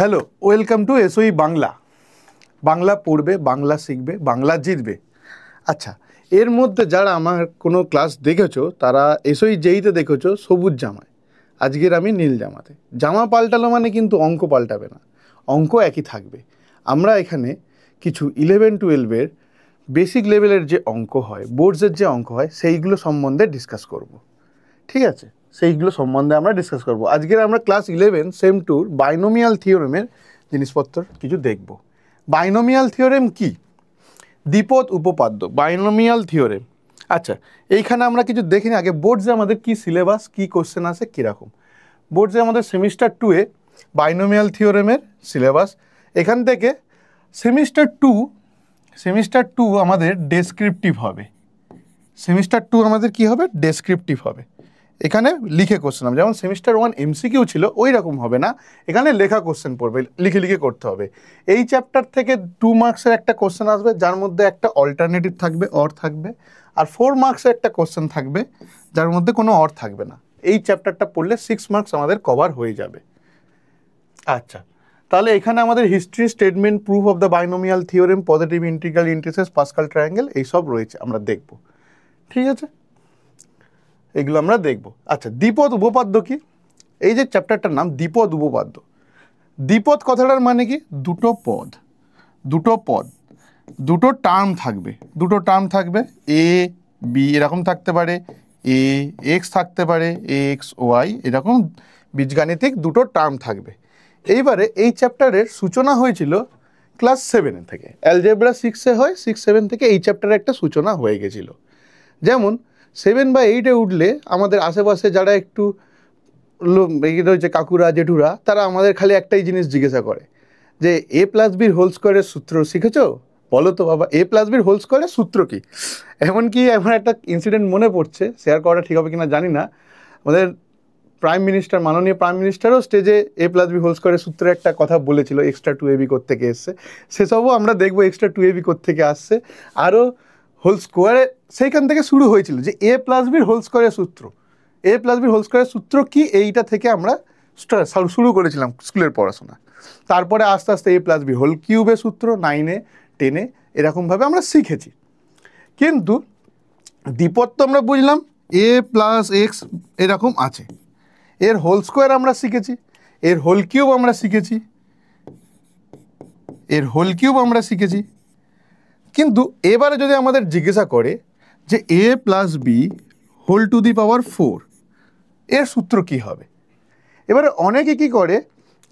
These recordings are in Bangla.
Hello, welcome to এসওই Bangla. Bangla পড়বে, বাংলা শিখবে, বাংলা জিতবে। আচ্ছা, এর মধ্যে যারা আমার কোনো ক্লাস দেখেছো তারা এসওই যেইতে দেখেছো সবুজ জামায়, আজকের আমি নীল জামাতে। জামা পাল্টালো মানে কিন্তু অঙ্ক পাল্টাবে না, অঙ্ক একই থাকবে। আমরা এখানে কিছু 11-12-এর বেসিক লেভেলের যে অঙ্ক হয়, বোর্ডসের যে অঙ্ক হয়, সেইগুলো সম্বন্ধে ডিসকাস করব। ঠিক আছে, সেইগুলো সম্বন্ধে আমরা ডিসকাস করব। আজকের আমরা ক্লাস 11 সেম 2 বাইনোমিয়াল থিওরেমের জিনিসপত্র কিছু দেখব। বাইনোমিয়াল থিওরেম কি? দ্বিপদ উপপাদ্য, বাইনোমিয়াল থিওরেম। আচ্ছা, এইখানে আমরা কিছু দেখিনি আগে। বোর্ডসে আমাদের কি সিলেবাস, কি কোশ্চেন আছে, কীরকম। বোর্ডসে আমাদের সেমিস্টার 2-এ বাইনোমিয়াল থিওরেমের সিলেবাস। এখান থেকে সেমিস্টার টু আমাদের ডেসক্রিপটিভ হবে। সেমিস্টার 2 আমাদের কি হবে? ডেসক্রিপটিভ হবে। এখানে লিখে কোশ্চেন হবে, যেমন সেমিস্টার 1 এমসিকিউ ছিল ওই রকম হবে না, এখানে লেখা কোশ্চেন পড়বে, লিখে লিখে করতে হবে। এই চ্যাপ্টার থেকে 2 মার্কসের একটা কোশ্চেন আসবে, যার মধ্যে একটা অল্টারনেটিভ থাকবে, অর থাকবে, আর 4 মার্কসের একটা কোশ্চেন থাকবে যার মধ্যে কোনো অর থাকবে না। এই চ্যাপ্টারটা পড়লে 6 মার্কস আমাদের কভার হয়ে যাবে। আচ্ছা, তাহলে এখানে আমাদের history, statement, proof of the binomial theorem, positive integral, integrals, Pascal triangle, এইসব রয়েছে, আমরা দেখব। ঠিক আছে, এগুলো আমরা দেখব। আচ্ছা, দ্বিপদ উপপাদ্য কি? এই যে চ্যাপ্টারটার নাম দ্বিপদ উপপাদ্য। দ্বিপদ কথাটার মানে কি? দুটো টার্ম থাকবে, এ বি এরকম থাকতে পারে, এ এক্স থাকতে পারে, এক্স ওয়াই, এরকম বীজগাণিতিক দুটো টার্ম থাকবে। এইবারে এই চ্যাপ্টারের সূচনা হয়েছিল ক্লাস 7 থেকে, অ্যালজেব্রা 6-এ হয়, 6-7 থেকে এই চ্যাপ্টারের একটা সূচনা হয়ে গেছিল। যেমন 7 বা 8-এ উঠলে আমাদের আশেপাশে যারা একটু রয়েছে, কাকুরা জেঠুরা, তারা আমাদের খালি একটাই জিনিস জিজ্ঞাসা করে যে এ প্লাস বির হোল স্কোয়ারের সূত্র শিখেছো? বলো তো বাবা, এ প্লাস বির হোল স্কোয়ারের সূত্র কি? এমনকি এখন একটা ইনসিডেন্ট মনে পড়ছে, শেয়ার করাটা ঠিক হবে কিনা জানি না। আমাদের মাননীয় প্রাইম মিনিস্টারও স্টেজে এ প্লাস বি হোল স্কোয়ারের সূত্রে একটা কথা বলেছিল, এক্সট্রা 2ab কোত্থেকে এসছে। সেসবও আমরা দেখবো, এক্সট্রা 2ab কোত্থেকে আসছে। আরও হোল স্কোয়ারে সেইখান থেকে শুরু হয়েছিল যে এ প্লাস বির হোল স্কোয়ারের সূত্র। এ প্লাস বির হোল স্কোয়ারের সূত্র কি, এইটা থেকে আমরা শুরু করেছিলাম স্কুলের পড়াশোনা। তারপরে আস্তে আস্তে এ প্লাস বি হোল কিউবের সূত্র 9-এ 10-এ এরকমভাবে আমরা শিখেছি। কিন্তু দ্বিপদ তো আমরা বুঝলাম এ প্লাস এক্স এরকম আছে, এর হোল স্কোয়ার আমরা শিখেছি, এর হোল কিউব আমরা শিখেছি, কিন্তু এবারে যদি আমাদের জিজ্ঞাসা করে যে A plus B whole to the power 4 এর সূত্র কি হবে, এবারে অনেকে কি করে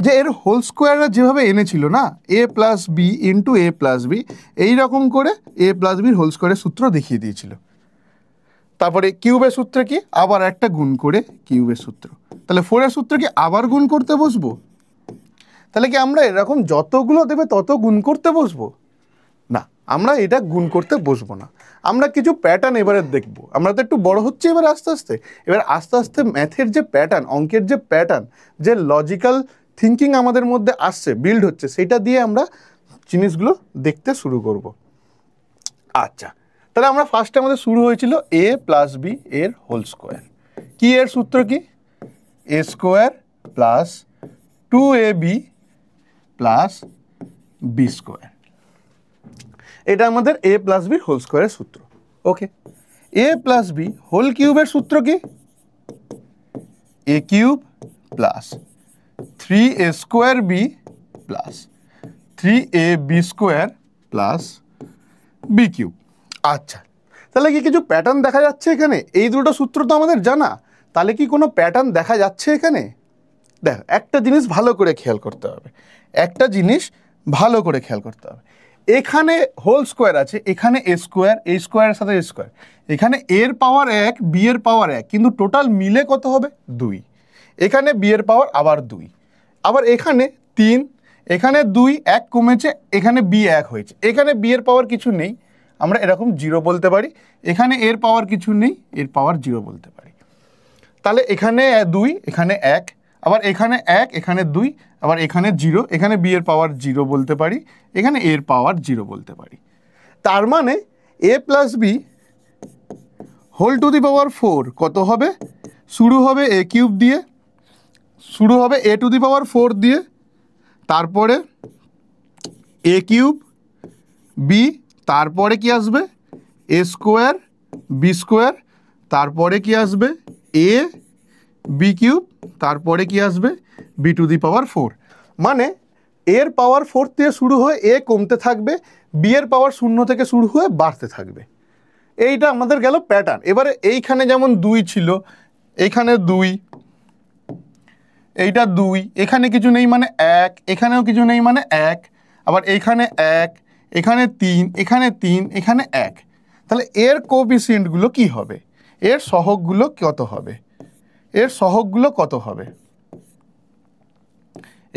যে এর হোল স্কোয়াররা যেভাবে এনেছিল না, এ প্লাস বি ইন্টু এ প্লাস বি, এইরকম করে এ প্লাস বির হোল স্কোয়ারের সূত্র দেখিয়ে দিয়েছিল। তারপরে কিউবের সূত্রে কি, আবার একটা গুণ করে কিউবের সূত্র। তাহলে 4-এর সূত্র কি আবার গুণ করতে বসবো? তাহলে কি আমরা এরকম যতগুলো দেবে তত গুণ করতে বসবো? না, আমরা এটা গুণ করতে বসবো না। আমরা কিছু প্যাটার্ন এবারে দেখবো। আমরা তো একটু বড় হচ্ছে এবার আস্তে আস্তে ম্যাথের যে প্যাটার্ন, অঙ্কের যে প্যাটার্ন, যে লজিক্যাল থিঙ্কিং আমাদের মধ্যে আসছে, বিল্ড হচ্ছে, সেটা দিয়ে আমরা জিনিসগুলো দেখতে শুরু করব। আচ্ছা, তাহলে আমরা ফার্স্টে আমাদের শুরু হয়েছিল এ প্লাস বি এর হোল স্কোয়ার। কি এর সূত্র কি? A square plus 2ab plus B square. এটা আমাদের এ প্লাস বির হোল স্কোয়ারের সূত্র। Okay, A plus B whole কিউবের সূত্র কি? A cube plus 3a square B plus 3ab square plus B cube. আচ্ছা, তাহলে কি কিছু প্যাটার্ন দেখা যাচ্ছে এখানে? এই দুটো সূত্র তো আমাদের জানা, তাহলে কি কোনো প্যাটার্ন দেখা যাচ্ছে এখানে? দেখো, একটা জিনিস ভালো করে খেয়াল করতে হবে, এখানে হোল স্কোয়ার আছে, এখানে এ স্কোয়ার, এই স্কোয়ারের সাথে এ স্কোয়ার, এখানে এর পাওয়ার 1, বি এর পাওয়ার 1, কিন্তু টোটাল মিলে কত হবে? 2। এখানে বি এর পাওয়ার আবার 2, আবার এখানে 3, এখানে 2, 1 কমেছে, এখানে বি 1 হয়েছে, এখানে বি এর পাওয়ার কিছু নেই, আমরা এরকম 0 বলতে পারি। এখানে এর পাওয়ার কিছু নেই, এর পাওয়ার 0 বলতে পারি। তাহলে এখানে 2, এখানে 1, আবার এখানে 1, এখানে 2, আবার এখানে 0, এখানে বি এর পাওয়ার 0 বলতে পারি, এখানে এর পাওয়ার 0 বলতে পারি। তার মানে A plus B whole to the power 4 কত হবে? শুরু হবে এ কিউব দিয়ে, শুরু হবে এ টু দি পাওয়ার 4 দিয়ে, তারপরে এ কিউব বি, তারপরে কি আসবে এ স্কোয়ার বি স্কোয়ার, তারপরে কি আসবে এ বি কিউব, তারপরে কি আসবে বি টু দি পাওয়ার 4। মানে এর পাওয়ার 4 থেকে শুরু হয়ে এ কমতে থাকবে, বি এর পাওয়ার 0 থেকে শুরু হয়ে বাড়তে থাকবে। এইটা আমাদের গেল প্যাটার্ন। এবারে এইখানে যেমন 2 ছিল, এইখানে 2, এইটা 2, এখানে কিছু নেই মানে 1, এখানেও কিছু নেই মানে 1, আবার এইখানে 1, এখানে 3, এখানে 3, এখানে 1। তাহলে এর কোএফিসিয়েন্টগুলো কি হবে, এর সহগগুলো কত হবে, এর সহগগুলো কত হবে,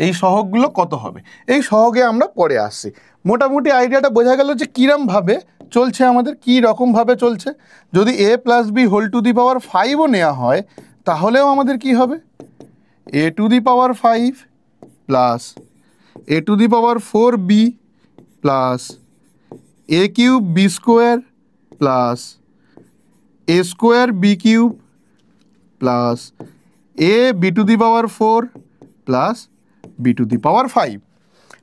এই সহগগুলো কত হবে, এই সহগে আমরা পরে আসছি। মোটামুটি আইডিয়াটা বোঝা গেল যে কীরমভাবে চলছে আমাদের, কী রকমভাবে চলছে। যদি A plus B whole to the power 5ও নেওয়া হয় তাহলেও আমাদের কি হবে A to the power 5 plus A to the power 4b plus A cube B square plus A square B cube plus A B to the power 4 plus B to the power 5।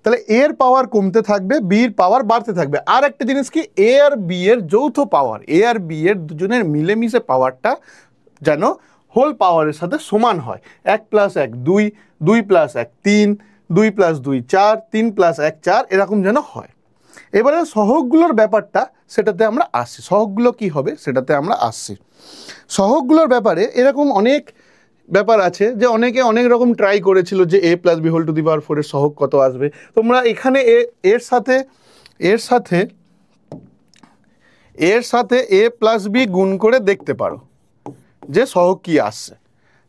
তাহলে এর পাওয়ার কমতে থাকবে, বির পাওয়ার বাড়তে থাকবে। আর একটা জিনিস কি, এ আর বি এর যৌথ পাওয়ার, এ আর বি এর দুজনের মিলেমিশে পাওয়ারটা যেন হোল পাওয়ারের সাথে সমান হয়। 1 প্লাস 1 2, 2 প্লাস 1 3, 2 প্লাস 2 4, 3 প্লাস 1 4, এরকম যেন হয়। এবারে সহগগুলোর ব্যাপারটা সেটাতে আমরা আসছি, সহগগুলো কি হবে সেটাতে আমরা আসছি। সহগগুলোর ব্যাপারে এরকম অনেক ব্যাপার আছে যে অনেকে অনেক রকম ট্রাই করেছিল যে A plus B whole to the power 4 এর সহগ কত আসবে। তোমরা এখানে এর সাথে এ প্লাস বি গুণ করে দেখতে পারো যে সহগ কি আসছে,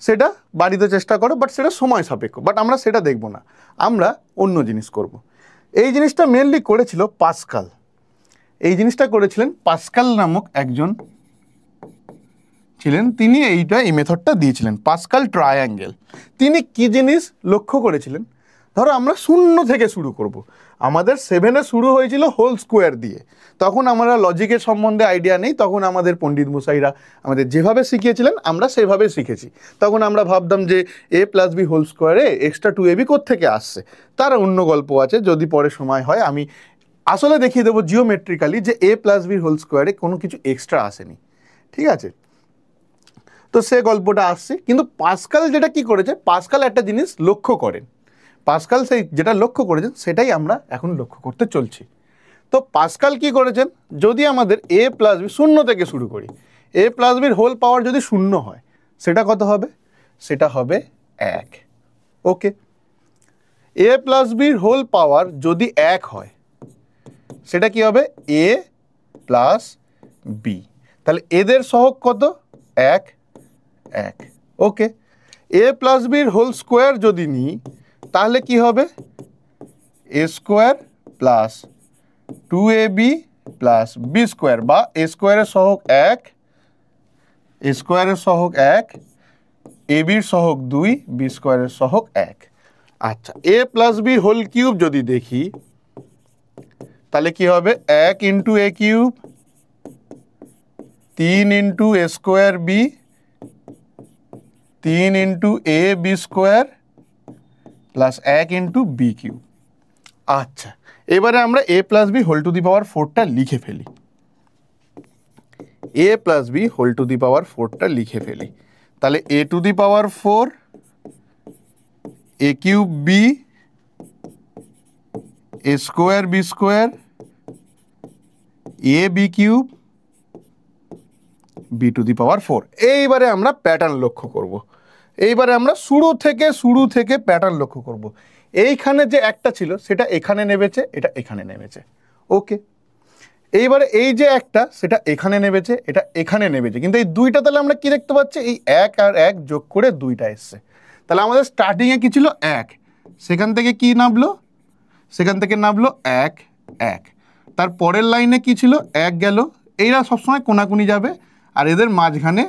সেটা বাড়িতে চেষ্টা করো, বাট সেটা সময় সাপেক্ষ। বাট আমরা সেটা দেখব না, আমরা অন্য জিনিস করব। এই জিনিসটা মেনলি করেছিল পাস্কাল, এই জিনিসটা করেছিলেন পাস্কাল নামক একজন ছিলেন, তিনি এই মেথডটা দিয়েছিলেন, পাস্কাল ট্রায়াঙ্গেল। তিনি কি জিনিস লক্ষ্য করেছিলেন, ধরো আমরা 0 থেকে শুরু করব। আমাদের 7-এ শুরু হয়েছিল হোল স্কোয়ার দিয়ে, তখন আমরা লজিকের সম্বন্ধে আইডিয়া নেই, তখন আমাদের পণ্ডিত মশাইরা আমাদের যেভাবে শিখিয়েছিলেন আমরা সেভাবে শিখেছি। তখন আমরা ভাবতাম যে এ প্লাস বি হোল স্কোয়ারে এক্সট্রা 2ab কোত্থেকে আসছে, তার অন্য গল্প আছে, যদি পরে সময় হয় আমি আসলে দেখিয়ে দেবো জিওমেট্রিক্যালি যে এ প্লাস বি হোল স্কোয়ারে কোনো কিছু এক্সট্রা আসেনি। ঠিক আছে, তো সে গল্পটা আসছে। কিন্তু পাস্কাল যেটা কি করেছে, পাস্কাল একটা জিনিস লক্ষ্য করেন, পাস্কাল সেই যেটা লক্ষ্য করেছেন সেটাই আমরা এখন লক্ষ্য করতে চলছি। তো পাস্কাল কি করেছেন, যদি আমাদের এ প্লাস বি 0 থেকে শুরু করি, এ প্লাস বির হোল পাওয়ার যদি 0 হয় সেটা কত হবে, সেটা হবে 1। ওকে, এ প্লাস বির হোল পাওয়ার যদি 1 হয় সেটা কি হবে এ প্লাস বি। তাহলে এদের সহগ কত 1 1। ওকে, এ প্লাস বির হোল স্কোয়ার যদি নিই তাহলে কি হবে A square plus 2ab plus B square, বা এ স্কোয়ারের সহগ 1, এ স্কোয়ারের সহগ 1, এ বির সহগ 2, বি স্কোয়ারের সহগ 1। আচ্ছা, A plus B whole cube যদি দেখি তাহলে কি হবে 1 into A cube, 3 into A square B, 3 into A B square plus 1 into B cube. আচ্ছা, এবারে আমরা A plus B whole to the power 4টা লিখে ফেলি, A plus B whole to the power 4টা লিখে ফেলি। তাহলে A to the power 4 A cube B, A square B square, A B cube, B to the power 4। এইবারে আমরা প্যাটার্ন লক্ষ্য করব, এইবারে আমরা শুরু থেকে প্যাটার্ন লক্ষ্য করব। এইখানে যে একটা ছিল সেটা এখানে নেমেছে, এটা এখানে নেমেছে। ওকে, এইবারে এই যে একটা সেটা এখানে নেমেছে, এটা এখানে নেমেছে, কিন্তু এই দুইটা তাহলে আমরা কি দেখতে পাচ্ছি, এই 1 আর 1 যোগ করে 2টা এসছে। তাহলে আমাদের স্টার্টিংয়ে কি ছিল 1, সেখান থেকে কি নামলো, সেখান থেকে নামলো 1 1। তার পরের লাইনে কি ছিল 1 গেল, এইরা সবসময় কোনাকুনি যাবে, আর এদের মাঝখানে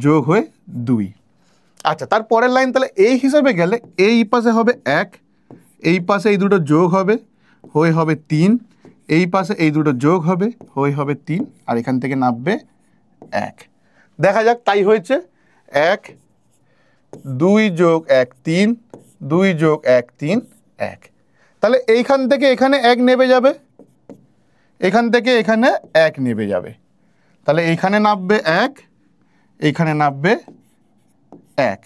যোগ হয়ে 2। আচ্ছা, তার পরের লাইন তাহলে এই হিসাবে গেলে এই পাশে হবে 1, এই পাশে এই দুটো যোগ হবে, হয়ে হবে 3, এই পাশে এই দুটো যোগ হবে, হয়ে হবে 3, আর এখান থেকে নামবে 1। দেখা যাক তাই হয়েছে, 1 2 যোগ 1 3, 2 যোগ 1 3, এক। তাহলে এইখান থেকে এখানে এক নেবে যাবে, এখান থেকে এখানে এক নেবে যাবে, তাহলে এইখানে নামবে এক, এইখানে নামবে এক।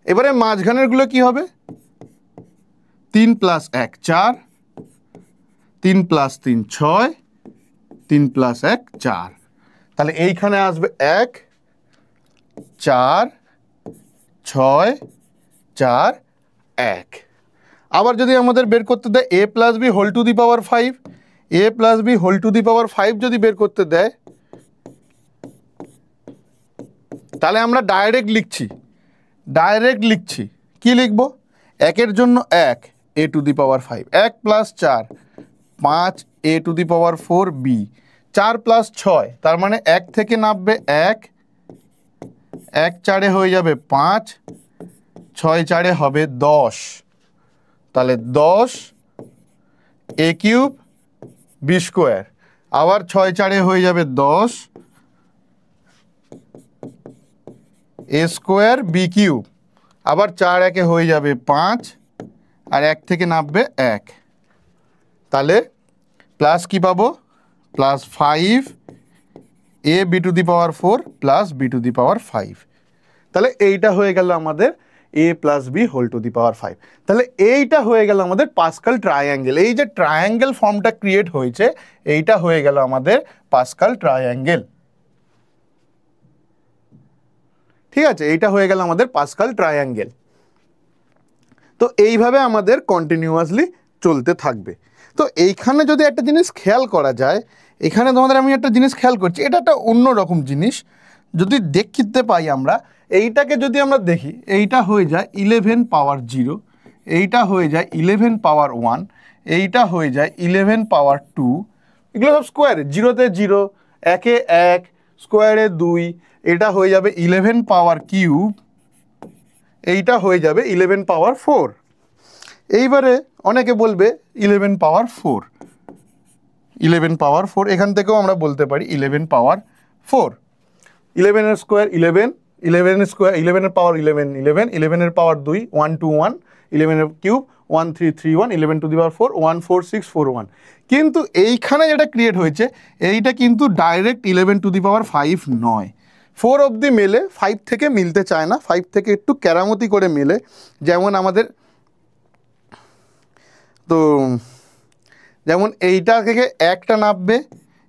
এবারে মাঝখানেরগুলো কি হবে? 3 + 1 4, 3 + 3 6, 3 + 1 4। তাহলে এইখানে আসবে 1 4 6 4 1। আবার যদি আমাদের বের করতে দেয় a + b whole to the power 5, a + b whole to the power 5 যদি বের করতে দেয়, তাহলে আমরা ডাইরেক্ট লিখছি কি লিখব? একের জন্য 1 a to the power 5, 1 + 4 5 a to the power 4 b, 4 + 6 তার মানে 1 থেকে নামবে 1, 1 4 হয়ে যাবে 5, 6 4 হবে 10, তাহলে 10 a³ b², আবার 6 4 হয়ে যাবে 10 a² b³, আবার 4 1 হয়ে যাবে 5, আর 1 থেকে নামবে 1, তাহলে প্লাস কি পাবো? Plus 5 a b to the power 4 plus b to the power 5। তাহলে এইটা হয়ে গেল আমাদের a + b whole to the power 5। তাহলে এইটা হয়ে গেল আমাদের পাস্কাল ট্রায়াঙ্গেল। এই যে ট্রায়াঙ্গেল ফর্মটা ক্রিয়েট হয়েছে, এইটা হয়ে গেল আমাদের পাস্কাল ট্রায়াঙ্গেল। ঠিক আছে, এইটা হয়ে গেল আমাদের পাস্কাল ট্রায়াঙ্গেল। তো এইভাবে আমাদের কন্টিনিউয়াসলি চলতে থাকবে। তো এইখানে যদি একটা জিনিস খেয়াল করা যায়, এখানে তোমাদের আমি একটা জিনিস খেয়াল করছি, এটা একটা অন্য রকম জিনিস যদি দেখতে পাই আমরা। এইটাকে যদি আমরা দেখি, এইটা হয়ে যায় 11 পাওয়ার 0, এইটা হয়ে যায় 11 পাওয়ার 1, এইটা হয়ে যায় 11 পাওয়ার 2, এগুলো সব স্কোয়ারে, 0-তে 0, 1-এ 1, স্কোয়ারে 2, এটা হয়ে যাবে 11 পাওয়ার কিউব, এইটা হয়ে যাবে 11 পাওয়ার 4। এইবারে অনেকে বলবে 11 পাওয়ার 4, 11 পাওয়ার 4, এখান থেকেও আমরা বলতে পারি 11 পাওয়ার 4। 11 এর স্কোয়ার 11, 11 এর স্কোয়ার 11 এর পাওয়ার 11 11, 11 এর পাওয়ার 2 1 2 1, 11 এর কিউব 1 3 3 1, 11 টু দি পাওয়ার 4 1 4 6 4 1। কিন্তু এইখানে যেটা ক্রিয়েট হয়েছে, এইটা কিন্তু ডাইরেক্ট 11 টু দি পাওয়ার 5 নয়, 4 অবধি মেলে, 5 থেকে মিলতে চায় না, 5 থেকে একটু কেরামতি করে মেলে। যেমন আমাদের তো যেমন এইটা থেকে একটা নামবে,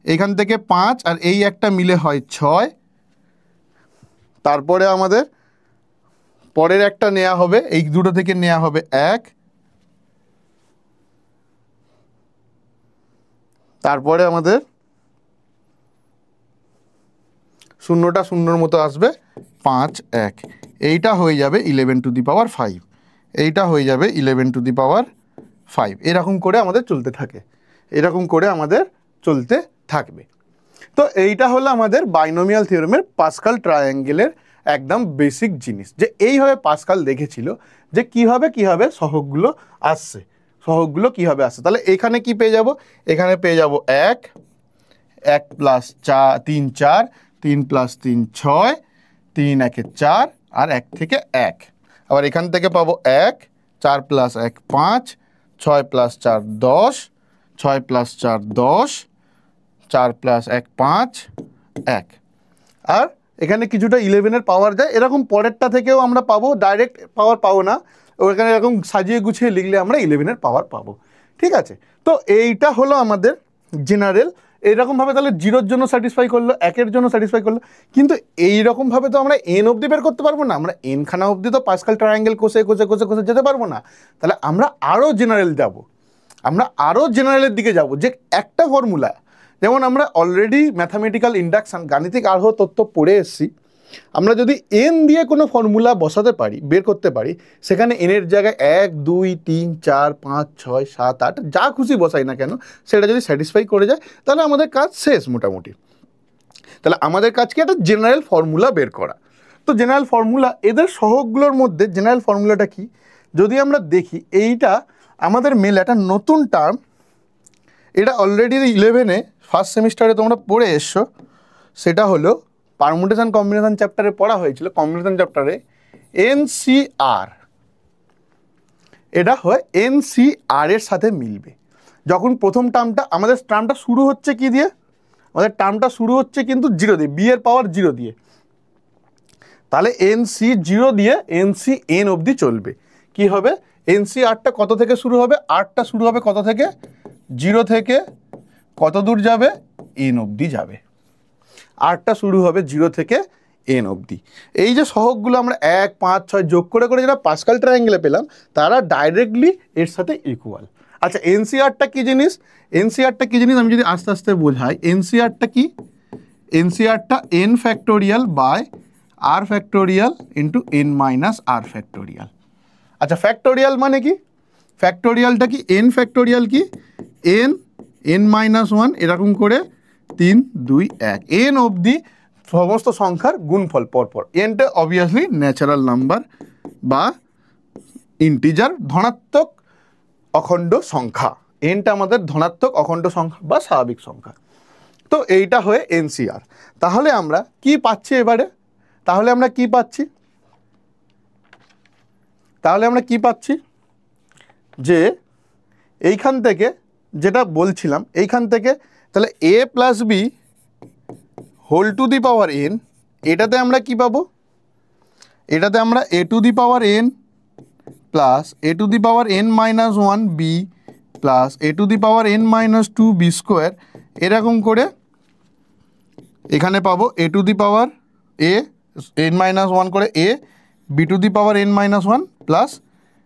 এখান থেকে 5, আর এই একটা মিলে হয় 6, তারপরে আমাদের পরের একটা নেওয়া হবে, এই দুটো থেকে নেওয়া হবে 1, তারপরে আমাদের শূন্যটা শূন্যর মতো আসবে 5 1, এইটা হয়ে যাবে 11 টু দি পাওয়ার 5, এইটা হয়ে যাবে 11 টু দি পাওয়ার 5। এরকম করে আমাদের চলতে থাকে, এরকম করে আমাদের চলতে থাকবে। তো এইটা হলো আমাদের বাইনোমিয়াল থিওরেমের পাস্কাল ট্রায়াঙ্গেলের একদম বেসিক জিনিস, যে এইভাবে পাস্কাল দেখেছিল যে কিভাবে সহগগুলো আসছে, সহগগুলো কিভাবে আসছে। তাহলে এখানে কি পেয়ে যাব? এখানে পেয়ে যাব 1 1 + 3 4, 3 + 3 6, 3 1 4, আর 1 থেকে 1। আবার এখান থেকে পাবো 1 4 + 1 5, 6 + 4 10, 6 + 4 10, 4 + 1 5 1। আর এখানে কিছুটা 11 এর পাওয়ার যায়, এরকম পরেরটা থেকেও আমরা পাবো, ডাইরেক্ট পাওয়ার পাবো না, ওখানে এরকম সাজিয়ে গুছিয়ে লিখলে আমরা 11 এর পাওয়ার পাবো। ঠিক আছে, তো এইটা হলো আমাদের জেনারেল। এইরকমভাবে তাহলে 0-র জন্য স্যাটিসফাই করলো, 1-এর জন্য স্যাটিসফাই করলো, কিন্তু এইরকমভাবে তো আমরা n অবধি বের করতে পারবো না, আমরা n খানা অবধি তো পাস্কাল ট্রায়াঙ্গেল কষে যেতে পারবো না। তাহলে আমরা আরও জেনারেল যাব, আমরা আরও জেনারেলের দিকে যাব, যে একটা ফর্মুলা, যেমন আমরা অলরেডি ম্যাথামেটিক্যাল ইন্ডাকশান গাণিতিক আরও তত্ত্ব পড়ে এসেছি, আমরা যদি n দিয়ে কোনো ফর্মুলা বসাতে পারি, বের করতে পারি, সেখানে n এর জায়গায় 1 2 3 4 5 6 7 8 যা খুশি বসাই না কেন, সেটা যদি স্যাটিসফাই করে যায়, তাহলে আমাদের কাজ শেষ মোটামুটি। তাহলে আমাদের কাজ কি? একটা জেনারেল ফর্মুলা বের করা। তো জেনারেল ফর্মুলা, এদের সহগগুলোর মধ্যে জেনারেল ফর্মুলাটা কি যদি আমরা দেখি, এইটা আমাদের মেলে একটা নতুন টার্ম, এটা অলরেডি 11-এ ফার্স্ট সেমিস্টারে তোমরা পড়ে এসছো, সেটা হলো পারমুটেশন কম্বিনেশন চ্যাপ্টারে পড়া হয়েছিল, কম্বিনেশন চ্যাপ্টারে NCR, এটা হয় NCR এর সাথে মিলবে। যখন প্রথম আমাদের টার্মটা শুরু হচ্ছে কি দিয়ে, আমাদের টার্মটা শুরু হচ্ছে কিন্তু 0 দিয়ে, বি এর পাওয়ার 0 দিয়ে, তাহলে NC0 দিয়ে NCN অবধি চলবে। কি হবে, NCRটা কত থেকে শুরু হবে, আরটা শুরু হবে কত থেকে, 0 থেকে কত দূর যাবে, N অবধি যাবে। আরটা শুরু হবে 0 থেকে N অবধি। এই যে সহগগুলো আমরা 1, 5, 6 যোগ করে করে যেটা পাস্কাল ট্রায়াঙ্গেলে পেলাম, তারা ডাইরেক্টলি এর সাথে ইকুয়াল। আচ্ছা, NCRটা কি জিনিস, NCRটা কি জিনিস আমি যদি আস্তে আস্তে বোঝাই, NCRটা কি, NCRটা n factorial by r factorial into n minus r factorial. আচ্ছা, ফ্যাক্টোরিয়াল মানে কি, ফ্যাক্টোরিয়ালটা কি, n ফ্যাক্টোরিয়াল কি, n মাইনাস 1 এরকম করে 3, 2, 1 n অবধি সমস্ত সংখ্যার গুণফল পরপর। nটা অবভিয়াসলি ন্যাচারাল নাম্বার বা ইন্টিজার, ধনাত্মক অখণ্ড সংখ্যা। nটা আমাদের ধনাত্মক অখণ্ড সংখ্যা বা স্বাভাবিক সংখ্যা। তো এইটা হয়ে NCR। তাহলে আমরা কি পাচ্ছি এবারে, তাহলে আমরা কি পাচ্ছি, যে এইখান থেকে যেটা বলছিলাম, এইখান থেকে তাহলে a plus B whole to the power n, এটাতে আমরা কি পাবো, এটাতে আমরা a to the power n plus a to the power n minus 1 B plus a to the power n minus 2 B square, এরকম করে এখানে পাবো a to the power n minus 1 করে a B to the power n minus 1 plus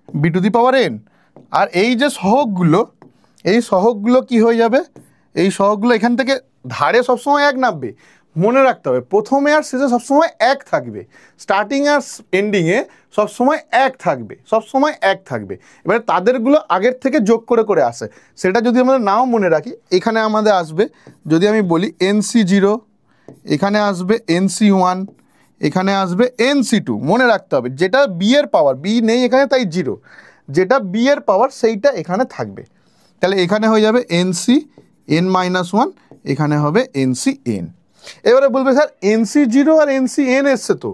B to the power n। আর এই যে সহগগুলো, এই সহগগুলো কি হয়ে যাবে, এই সহগগুলো এখান থেকে ধারে সবসময় 1 নামবে। মনে রাখতে হবে প্রথমে আর শেষে সবসময় 1 থাকবে, স্টার্টিং আর এন্ডিংয়ে সবসময় 1 থাকবে, সবসময় 1 থাকবে। এবারে তাদেরগুলো আগের থেকে যোগ করে করে আসে, সেটা যদি আমরা নাও মনে রাখি, এখানে আমাদের আসবে, যদি আমি বলি NC0, এখানে আসবে NC1, এখানে আসবে NC2। মনে রাখতে হবে যেটা বি এর পাওয়ার, বি নেই এখানে তাই 0, যেটা বি এর পাওয়ার সেইটা এখানে থাকবে। তাহলে এখানে হয়ে যাবে NCN মাইনাস 1, এখানে হবে NCN। এবারে বলবে স্যার NC0 আর NCN এসছে, তো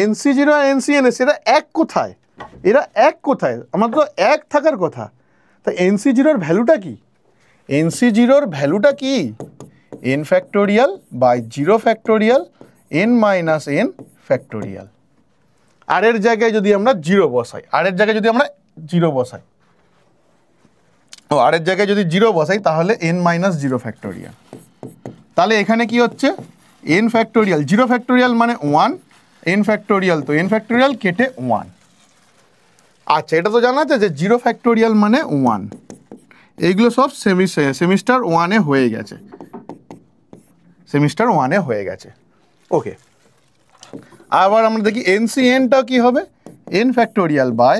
NC0 আর NCN এসছে, এরা এক কোথায়, এরা এক কোথায়, আমার তো 1 থাকার কথা। তা NC0 ভ্যালুটা কি, NC0 ভ্যালুটা কি, n factorial by 0 factorial n minus n factorial. আর এর জায়গায় যদি আমরা 0 বসাই, আর এর জায়গায় যদি আমরা 0 বসাই, ও আর এর জায়গায় যদি 0 বসাই তাহলে n মাইনাস 0 ফ্যাক্টোরিয়াল। তাহলে এখানে কি হচ্ছে, n ফ্যাক্টোরিয়াল, 0 ফ্যাক্টোরিয়াল মানে 1, n ফ্যাক্টোরিয়াল তো n ফ্যাক্টোরিয়াল কেটে 1। আচ্ছা, এটা তো জানা আছে যে 0 ফ্যাক্টোরিয়াল মানে 1, এইগুলো সব সেমিস্টার 1-এ হয়ে গেছে, সেমিস্টার 1-এ হয়ে গেছে। ওকে, আবার আমরা দেখি NCNটা কি হবে, n factorial by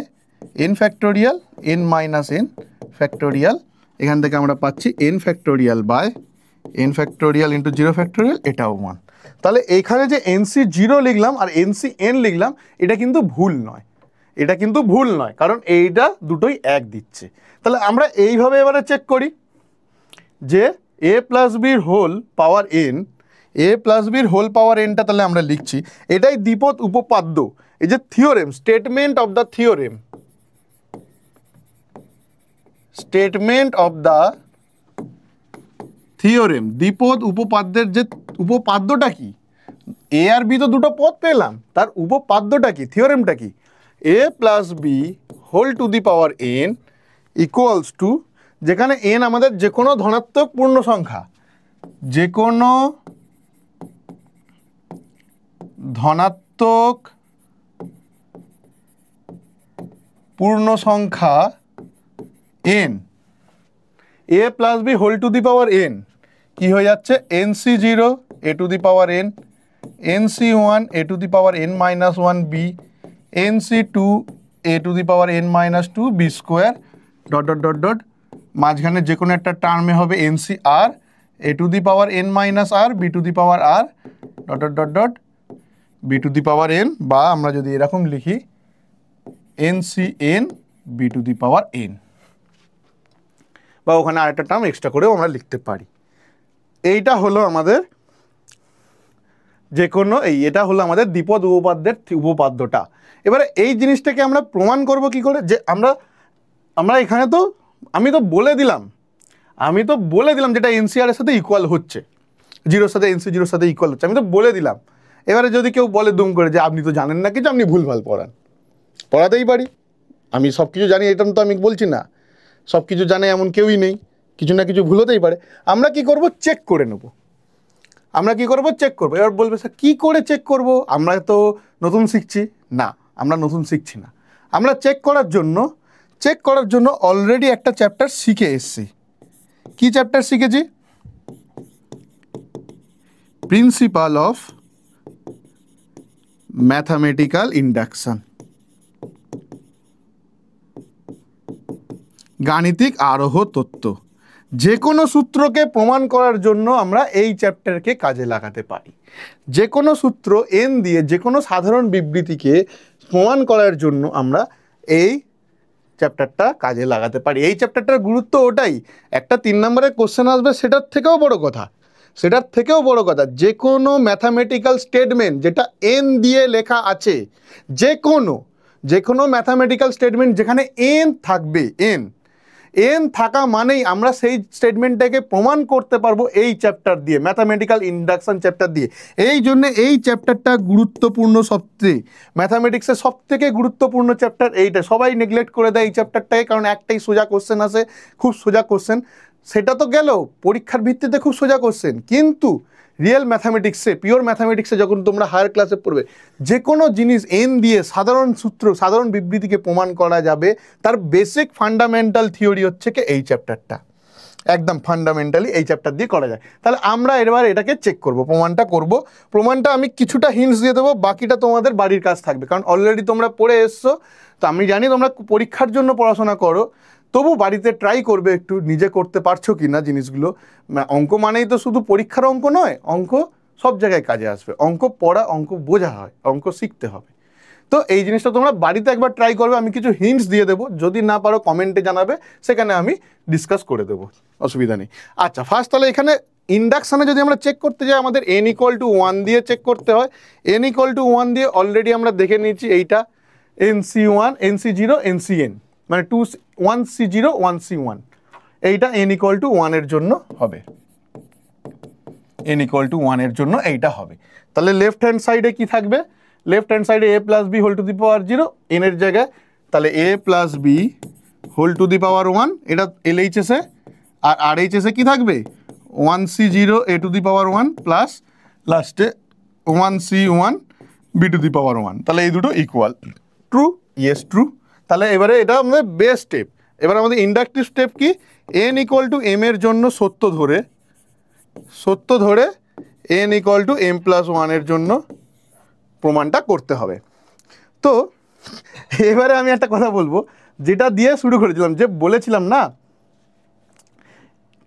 n factorial n minus n factorial. এখান থেকে আমরা পাচ্ছি n factorial by n factorial into 0 factorial, এটাও 1। তাহলে এইখানে যে NC0 লিখলাম আর NCN লিখলাম, এটা কিন্তু ভুল নয়, এটা কিন্তু ভুল নয়, কারণ এইটা দুটোই 1 দিচ্ছে। তাহলে আমরা এইভাবে এবারে চেক করি যে a প্লাস বির whole power n, a plus বির হোল পাওয়ার nটা তাহলে আমরা লিখছি, এটাই দ্বিপদ উপপাদ্য, এই যে theorem, statement of the theorem, statement of the theorem, দ্বিপদ উপপাদ্যের যে উপপাদ্যটা কি, a আর b তো দুটো পদ পেলাম, তার উপপাদ্যটা কি, থিওরেমটা কি, a plus B whole to the power n equals to, যেখানে n আমাদের যে কোনো ধনাত্মক পূর্ণ সংখ্যা, যে কোনো ধনাত্মক পূর্ণ সংখ্যা n, a plus B whole to the power n কি হয়ে যাচ্ছে, NC0 a to the power n, NC1 a to the power n minus 1 b, NC2 a to the power n minus 2 b square, dot dot dot dot, মাঝখানে যে কোনো একটা টার্মে হবে NCR a to the power n minus r b to the power r, dot dot dot dot, b to the power n, বা আমরা যদি এরকম লিখি NCN b to the power n, বা ওখানে আরেকটা টার্ম এক্সট্রা করেও আমরা লিখতে পারি। এইটা হলো আমাদের যে কোনো এটা হলো আমাদের দ্বিপদ উপপাদ্যের উপপাদ্যটা। এবারে এই জিনিসটাকে আমরা প্রমাণ করব কি করে, যে আমরা আমরা এখানে তো আমি তো বলে দিলাম যেটা এনসিআর এর সাথে ইকুয়াল হচ্ছে, জিরোর সাথে এনসি জিরোর সাথে ইকুয়াল হচ্ছে, আমি তো বলে দিলাম। এবারে যদি কেউ বলে দুম করে যে আপনি তো জানেন না কিছু, আপনি ভুলভাল পড়াতেই পারি। আমি সব কিছু জানি এটা তো আমি বলছি না, সব কিছু জানে এমন কেউই নেই, কিছু না কিছু ভুল হতেই পারে। আমরা কি করব, চেক করে নেব। এবার বলবে স্যার কী করে চেক করব, আমরা তো নতুন শিখছি। না, আমরা নতুন শিখছি না, আমরা চেক করার জন্য অলরেডি একটা চ্যাপ্টার শিখে এসেছি। কি চ্যাপ্টার শিখেছি? প্রিন্সিপাল অফ ম্যাথামেটিক্যাল ইন্ডাকশন, গাণিতিক আরোহ তত্ত্ব। যে কোনো সূত্রকে প্রমাণ করার জন্য আমরা এই চ্যাপ্টারকে কাজে লাগাতে পারি। যে কোনো সূত্র এন দিয়ে যে কোনো সাধারণ বিবৃতিকে প্রমাণ করার জন্য আমরা এই চ্যাপ্টারটা কাজে লাগাতে পারি। এই চ্যাপ্টারটার গুরুত্ব ওটাই, একটা 3 নম্বরের কোশ্চেন আসবে সেটার থেকেও বড় কথা, যে কোনো ম্যাথামেটিক্যাল স্টেটমেন্ট যেটা এন দিয়ে লেখা আছে, যে কোনো ম্যাথামেটিক্যাল স্টেটমেন্ট যেখানে এন থাকবে, এন থাকা মানেই আমরা সেই স্টেটমেন্টটাকে প্রমাণ করতে পারবো এই চ্যাপ্টার দিয়ে, ম্যাথামেটিক্যাল ইন্ডাকশন চ্যাপ্টার দিয়ে। এই জন্য এই চ্যাপ্টারটা গুরুত্বপূর্ণ, সবচেয়ে ম্যাথামেটিক্সের সবথেকে গুরুত্বপূর্ণ চ্যাপ্টার এইটা। সবাই নেগলেক্ট করে দেয় এই চ্যাপ্টারটাকে, কারণ একটাই সোজা কোশ্চেন আসে, খুব সোজা কোশ্চেন। সেটা তো গেল পরীক্ষার ভিত্তিতে খুব সোজা কোশ্চেন, কিন্তু রিয়েল ম্যাথামেটিক্সে, পিওর ম্যাথামেটিক্সে যখন তোমরা হায়ার ক্লাসে পড়বে, যে কোনো জিনিস এন দিয়ে সাধারণ সূত্র, সাধারণ বিবৃতিকে প্রমাণ করা যাবে, তার বেসিক ফান্ডামেন্টাল থিওরি হচ্ছে কি এই চ্যাপ্টারটা, একদম ফান্ডামেন্টালি এই চ্যাপ্টার দিয়ে করা যায়। তাহলে আমরা এবার এটাকে চেক করব, প্রমাণটা আমি কিছুটা হিন্টস দিয়ে দেবো, বাকিটা তোমাদের বাড়ির কাজ থাকবে, কারণ অলরেডি তোমরা পড়ে এসছো। তো আমি জানি তোমরা পরীক্ষার জন্য পড়াশোনা করো, তবু বাড়িতে ট্রাই করবে একটু নিজে করতে পারছো কি না জিনিসগুলো। অঙ্ক মানেই তো শুধু পরীক্ষার অঙ্ক নয়, অঙ্ক সব জায়গায় কাজে আসবে। অঙ্ক পড়া, অঙ্ক বোঝা হয়, অঙ্ক শিখতে হবে। তো এই জিনিসটা তোমরা বাড়িতে একবার ট্রাই করবে, আমি কিছু হিন্টস দিয়ে দেবো, যদি না পারো কমেন্টে জানাবে, সেখানে আমি ডিসকাস করে দেবো, অসুবিধা নেই। আচ্ছা, ফার্স্ট তাহলে এখানে ইন্ডাকশানে যদি আমরা চেক করতে যাই, আমাদের n=1 দিয়ে চেক করতে হয়। n=1 দিয়ে অলরেডি আমরা দেখে নিয়েছি এইটা NC1, NC0, NCn, মানে 1C0, 1C1, এইটা n=1 এর জন্য হবে, n=1 এর জন্য এইটা হবে। তাহলে লেফট হ্যান্ড সাইডে কি থাকবে? লেফট হ্যান্ড সাইডে a + b whole to the power 0 n এর জায়গায়, তাহলে a + b whole to the power 1, এটা LHS এ, আর RHS এ কি থাকবে? 1C0 a to the power 1 plus লাস্টে 1C1 b to the power 1। তাহলে এই দুটো ইকুয়াল। ট্রু? Yes, true. তাহলে এবারে এটা আমাদের বেস স্টেপ। এবার আমাদের ইন্ডাকটিভ স্টেপ কি? n=m এর জন্য সত্য ধরে n=m+1 এর জন্য প্রমাণটা করতে হবে। তো এবারে আমি একটা কথা বলবো, যেটা দিয়ে শুরু করেছিলাম, যে বলেছিলাম না,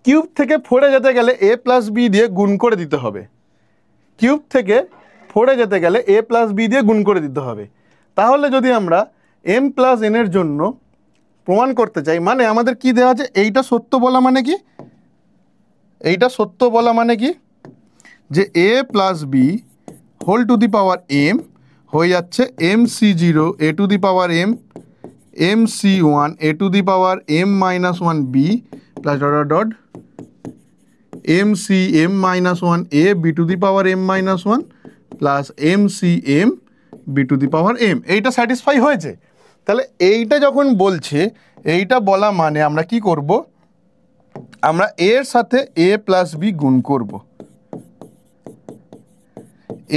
কিউব থেকে 4-এ যেতে গেলে a + b দিয়ে গুণ করে দিতে হবে। কিউব থেকে 4-এ যেতে গেলে a + b দিয়ে গুণ করে দিতে হবে। তাহলে যদি আমরা m+n এর জন্য প্রমাণ করতে চাই, মানে আমাদের কি দেওয়া আছে? এইটা সত্য বলা মানে কি? যে a + b whole to the power m হয়ে যাচ্ছে mc0 a to the power m, mc1 a to the power m-1b plus dot mcm-1a b to the power m-1 plus mcm b to the power m। এইটা স্যাটিসফাই হয়েছে? তাহলে এইটা যখন বলছে, এইটা বলা মানে আমরা কি করব? আমরা এর সাথে a + b গুণ করব,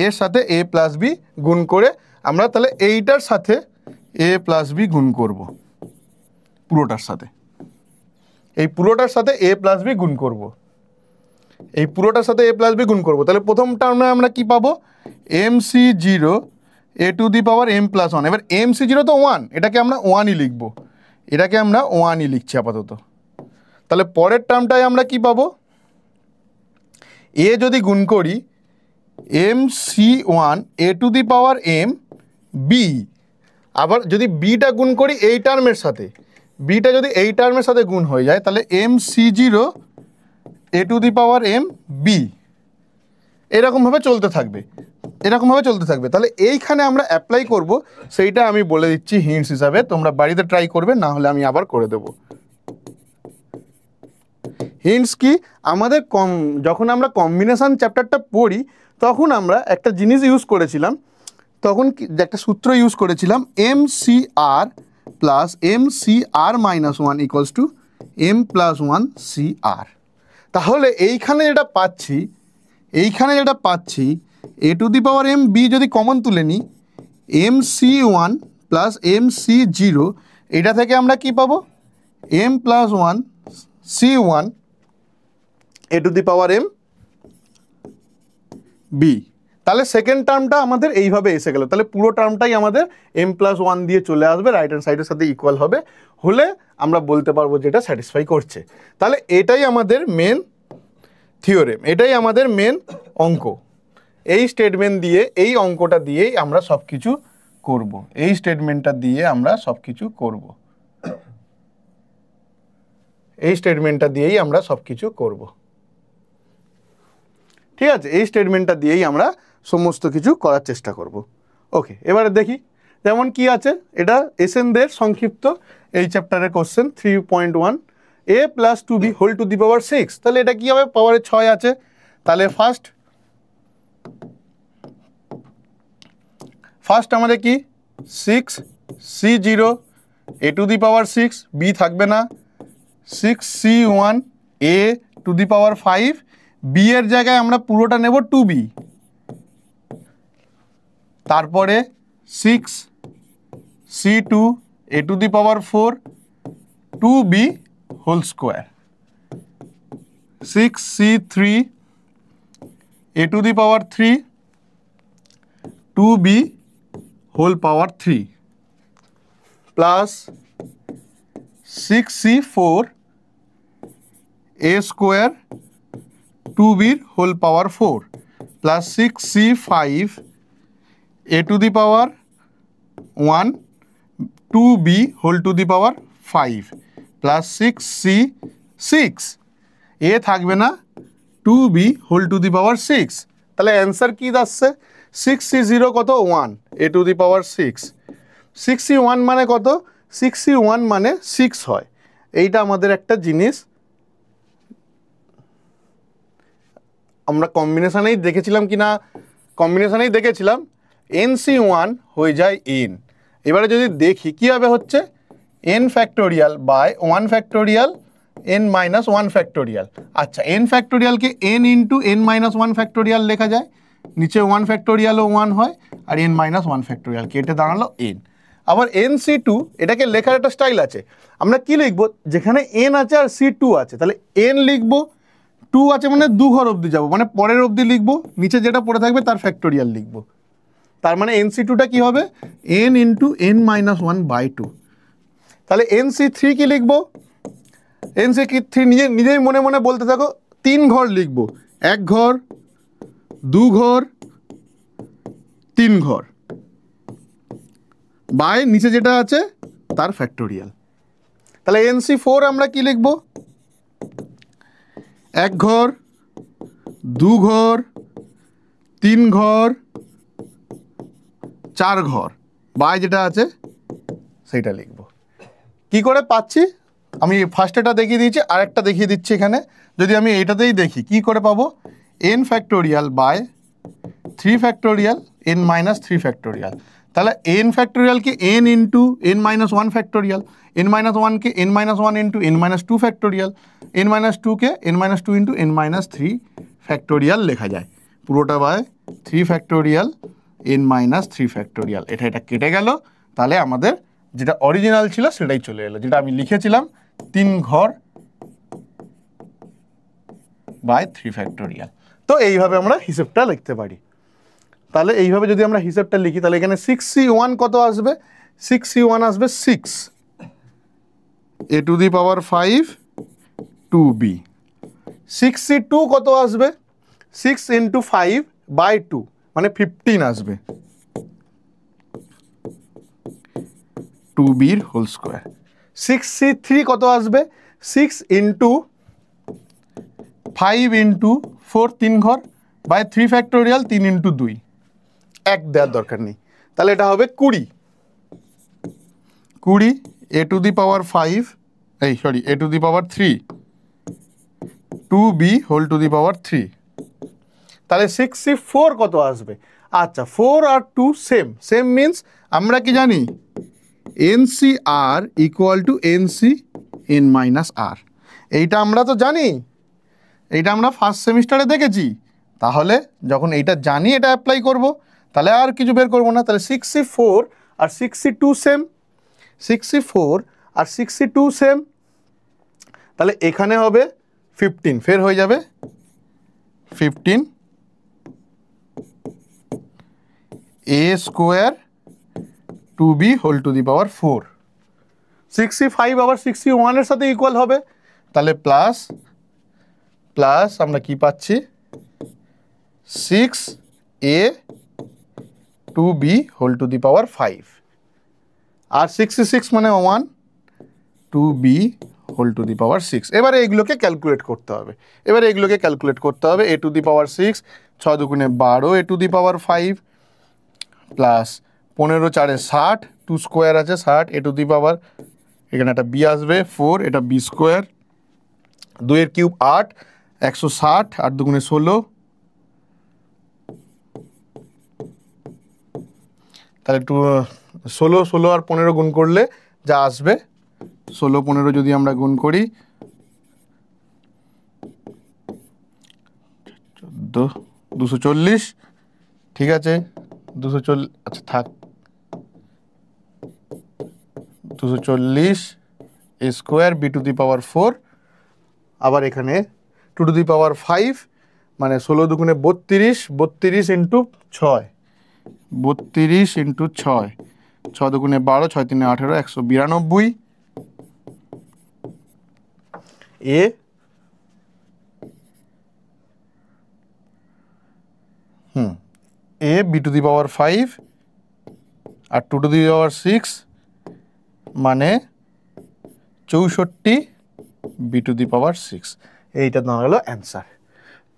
এর সাথে a + b গুণ করে আমরা তাহলে এইটার সাথে a + b গুণ করব, পুরোটার সাথে, এই পুরোটার সাথে a + b গুণ করব, এই পুরোটার সাথে a + b গুণ করব। তাহলে প্রথম টার্মে আমরা কি পাবো? mc0 a to the power m+1। এবার mc0 তো 1, এটাকে আমরা 1ই লিখব, এটাকে আমরা 1ই লিখছি আপাতত। তাহলে পরের টার্মটায় আমরা কি পাবো? a যদি গুণ করি mc1 a to the power m b, আবার যদি bটা গুণ করি এই টার্মের সাথে, bটা যদি এই টার্মের সাথে গুণ হয়ে যায়, তাহলে mc0 a to the power m b, এরকমভাবে চলতে থাকবে। এরকমভাবে চলতে থাকবে। তাহলে এইখানে আমরা অ্যাপ্লাই করব, সেইটা আমি বলে দিচ্ছি হিন্টস হিসাবে, তোমরা বাড়িতে ট্রাই করবে, না হলে আমি আবার করে দেবো। হিন্টস কি, আমাদের যখন আমরা কম্বিনেশন চ্যাপ্টারটা পড়ি তখন আমরা একটা জিনিস ইউজ করেছিলাম, তখন একটা সূত্র ইউজ করেছিলাম, MCR plus MCR minus 1 equals to M+1 CR। তাহলে এইখানে যেটা পাচ্ছি a⁴m b যদি কমন তুলে নিই, MC1 প্লাস MC0, এটা থেকে আমরা কি পাবো, M+1 C1 a⁴m b। তাহলে সেকেন্ড টার্মটা আমাদের এইভাবে এসে গেল। তাহলে পুরো টার্মটাই আমাদের M+1 দিয়ে চলে আসবে, রাইট হ্যান্ড সাইডের সাথে ইকুয়াল হলে আমরা বলতে পারবো যে এটা স্যাটিসফাই করছে। তাহলে এটাই আমাদের মেন থিওরেম, এটাই আমাদের মেন অঙ্ক। এই স্টেটমেন্ট দিয়ে, এই অঙ্কটা দিয়েই আমরা সব কিছু করব, এই স্টেটমেন্টটা দিয়ে আমরা সব কিছু করব, এই স্টেটমেন্টটা দিয়েই আমরা সব কিছু করব। ঠিক আছে, এই স্টেটমেন্টটা দিয়েই আমরা সমস্ত কিছু করার চেষ্টা করব। ওকে, এবারে দেখি যেমন কি আছে। এটা এসএনদের সংক্ষিপ্ত এই চ্যাপ্টারের question 3.1, a+2b whole to the power 6। তাহলে এটা কি হবে, পাওয়ারে 6 আছে। তাহলে ফার্স্ট আমাদের কি 6c0 a⁴ 6, b থাকবে না, 6c1 a⁵, b এর জায়গায় আমরা পুরোটা নেব 2b, তারপরে 6c2 a⁴ 2b whole square, 6c3 a⁵ 2b whole power 3 plus 6c4 a square 2b whole power 4 plus 6c5 a⁴1 2b whole to the power 5 plus 6c6 A থাকবে না 2b whole to the power 6। তাহলে অ্যান্সার কি আসছে, 6c0 কত 1 a⁴6, 6c1 মানে কত, 6c1 মানে 6 হয়। এইটা আমাদের একটা জিনিস আমরা কম্বিনেশনেই দেখেছিলাম কি না, কম্বিনেশনেই দেখেছিলাম NC1 হয়ে যায় n। এবারে যদি দেখি কীভাবে হচ্ছে, n factorial by 1 factorial n-1 factorial. আচ্ছা, n ফ্যাক্টোরিয়ালকে n ইন্টু n-1 ফ্যাক্টোরিয়াল লেখা যায়, নিচে 1 ফ্যাক্টোরিয়ালও 1 হয়, আর n-1 ফ্যাক্টোরিয়াল কেটে দাঁড়ালো n। আবার NC2 এটাকে লেখার একটা স্টাইল আছে, আমরা কি লিখবো, যেখানে n আছে আর C2 আছে, তাহলে n লিখবো, 2 আছে মানে 2 ঘর অবধি যাবো, মানে পরের অবধি লিখবো, নিচে যেটা পড়ে থাকবে তার ফ্যাক্টোরিয়াল লিখবো। তার মানে NC2টা কি হবে, n ইন্টু n-1/2। তাহলে NC3 কি লিখবো, NC3 নিজেই মনে মনে বলতে থাকো, 3 ঘর লিখবো, 1 ঘর 2 ঘর 3 ঘর বাই নিচে যেটা আছে তার ফ্যাক্টোরিয়াল। তাহলে NC4 আমরা কি লিখবো, 1 ঘর 2 ঘর 3 ঘর 4 ঘর বাই যেটা আছে সেইটা লিখবো। কি করে পাচ্ছি, আমি ফার্স্টেটা দেখিয়ে দিয়েছি, আরেকটা দেখিয়ে দিচ্ছি এখানে। যদি আমি এইটাতেই দেখি কি করে পাবো, n factorial by 3 factorial n-3 factorial. তাহলে n ফ্যাক্টোরিয়ালকে n ইন্টু n-1 ফ্যাক্টোরিয়াল, n-1কে n-1 ইন্টু n-2 ফ্যাক্টোরিয়াল, n-2কে n-2 ইন্টু n-3 ফ্যাক্টোরিয়াল লেখা যায়, পুরোটা বাই 3 ফ্যাক্টোরিয়াল n-3 ফ্যাক্টোরিয়াল। এটা কেটে গেল, তাহলে আমাদের যেটা অরিজিনাল ছিল সেটাই চলে এলো, যেটা আমি লিখেছিলাম 3 ঘর বাই 3 ফ্যাক্টোরিয়াল। তো এইভাবে আমরা হিসেবটা লিখতে পারি। তাহলে এইভাবে যদি আমরা হিসেবটা লিখি, তাহলে এখানে 6c1 কত আসবে, 6c1 আসবে 6 a⁵ 2b। 6c2 কত আসবে, 6 ইন্টু 5/2 মানে 15 আসবে, 2b হোল স্কোয়ার। 6c3 কত আসবে, 6 ইন্টু 5 ইন্টু 4 3 ঘর বাই 3 ফ্যাক্টোরিয়াল 3 ইন্টু 2 এক দেওয়ার দরকার নেই, তাহলে এটা হবে 20 a to the power 5 a to the power 3 2b whole to the power 3। তাহলে 64 কত আসবে? আচ্ছা 4 আর 2 সেম, সেম মিনস আমরা কি জানি NCR equal to NCN minus R. এইটা আমরা তো জানি, এইটা আমরা ফার্স্ট সেমিস্টারে দেখেছি। তাহলে যখন এইটা জানি এটা অ্যাপ্লাই করব, তাহলে আর কিছু বের করব না। তাহলে 64 আর 62 সেম, 64 আর 62 সেম, তাহলে এখানে হবে 15, ফের হয়ে যাবে 15 a square 2b whole to the power 4। 65 আবার 61 এর সাথে ইকুয়াল হবে, তাহলে প্লাস প্লাস আমরা কি পাচ্ছি 6a 2b whole to the power 5 আর 66 মানে 1 2b whole to the power 6। এবারে এগুলোকে ক্যালকুলেট করতে হবে, a টু দি পাওয়ার 6 6 দুগুণে 12 a to the power 5 plus 15 4 60 2 square আছে 60 a টু দি পাওয়ার, এখানে একটা b আসবে 4, এটা b স্কোয়ার, 2 এর কিউব 8 160 8 দুগুণে 16, তাহলে 16 আর 15 গুণ করলে যা আসবে 16 15 যদি আমরা গুণ করি 240, ঠিক আছে 240, আচ্ছা থাক 240 a square b to the power 4, আবার এখানে 2 টু দি পাওয়ার 5 মানে 16 দুগুণে 32, 32 ইন্টু 6, 32 ইন্টু 6, 6 দুগুণে 12 6 3 18 192 a b to the power 5 আর 2 টু দি পাওয়ার 6 মানে 64 b টু দি পাওয়ার 6। এইটা দাঁড়ালো অ্যান্সার।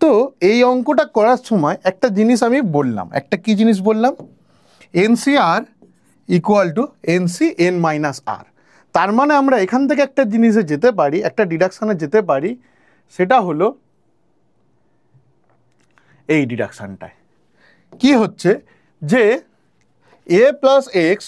তো এই অঙ্কটা করার সময় একটা জিনিস আমি বললাম, একটা কি জিনিস বললাম, NCR equal to NCN minus R. তার মানে আমরা এখান থেকে একটা জিনিসে যেতে পারি, একটা ডিডাকশানে যেতে পারি, সেটা হলো এই ডিডাকশানটায় কি হচ্ছে যে a প্লাস এক্স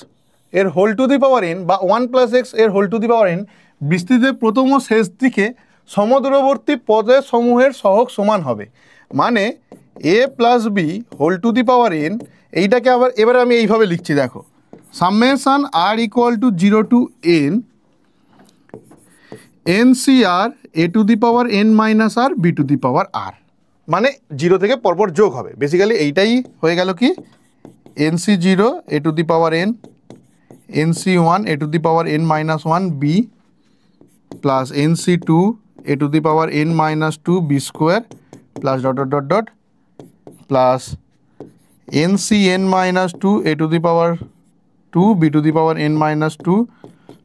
এর whole to the power n বা 1 প্লাস এক্স এর whole to the power n বিস্তৃতির প্রথম ও শেষ দিকে সমদূরবর্তী পদের সমূহের সহগ সমান হবে। মানে a plus B whole to the power n, এইটাকে আবার এবারে আমি এইভাবে লিখছি, দেখো summation r equal to 0 to n NCR a to the power n minus R b to the power r, মানে 0 থেকে পরপর যোগ হবে। বেসিক্যালি এইটাই হয়ে গেল কি NC0 a to the power n, NC1 a to the power n minus 1 b plus NC2 a to the power n minus 2 b square plus dot dot dot dot plus NCn minus 2 a to the power 2 b to the power n minus 2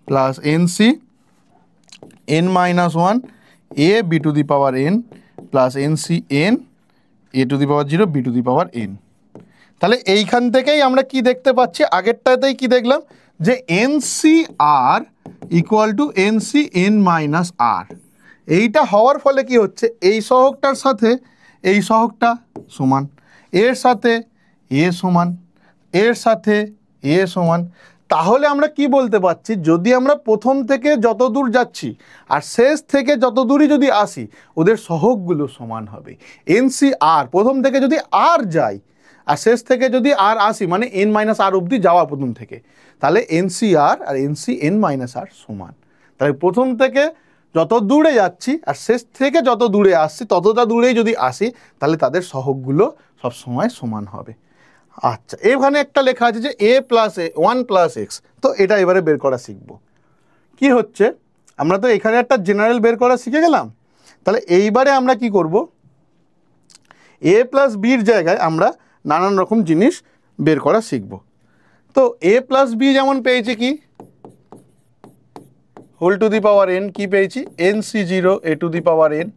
plus NCn minus 1 a b to the power n plus NCn a to the power 0 b to the power n। তাহলে এইখান থেকেই আমরা কি দেখতে পাচ্ছি, আগেরটাতেই কি দেখলাম যে NCR equal to NCN minus R. এইটা হওয়ার ফলে কি হচ্ছে, এই সহগটার সাথে এই সহগটা সমান, এর সাথে এ সমান, এর সাথে এ সমান। তাহলে আমরা কি বলতে পারছি, যদি আমরা প্রথম থেকে যত দূর যাচ্ছি আর শেষ থেকে যত দূরই যদি আসি ওদের সহগগুলো সমান হবে। NCR প্রথম থেকে যদি আর যাই আর শেষ থেকে যদি আর আসি মানে n মাইনাস আর অবধি যাওয়া প্রথম থেকে, তাহলে NCR আর NCN মাইনাস আর সমান। তাহলে প্রথম থেকে যত দূরে যাচ্ছি আর শেষ থেকে যত দূরে আসছি ততটা দূরেই যদি আসি তাহলে তাদের সহগগুলো সবসময় সমান হবে। আচ্ছা, এখানে একটা লেখা আছে যে a প্লাস 1 প্লাস এক্স, তো এটা এবারে বের করা শিখব। কি হচ্ছে, আমরা তো এখানে একটা জেনারেল বের করা শিখে গেলাম, তাহলে এইবারে আমরা কি করব, a প্লাস বির জায়গায় আমরা নানান রকম জিনিস বের করা শিখব। তো a প্লাস বি যেমন পেয়েছি কি whole to the power n, কি পেয়েছি NC0 a to the power n,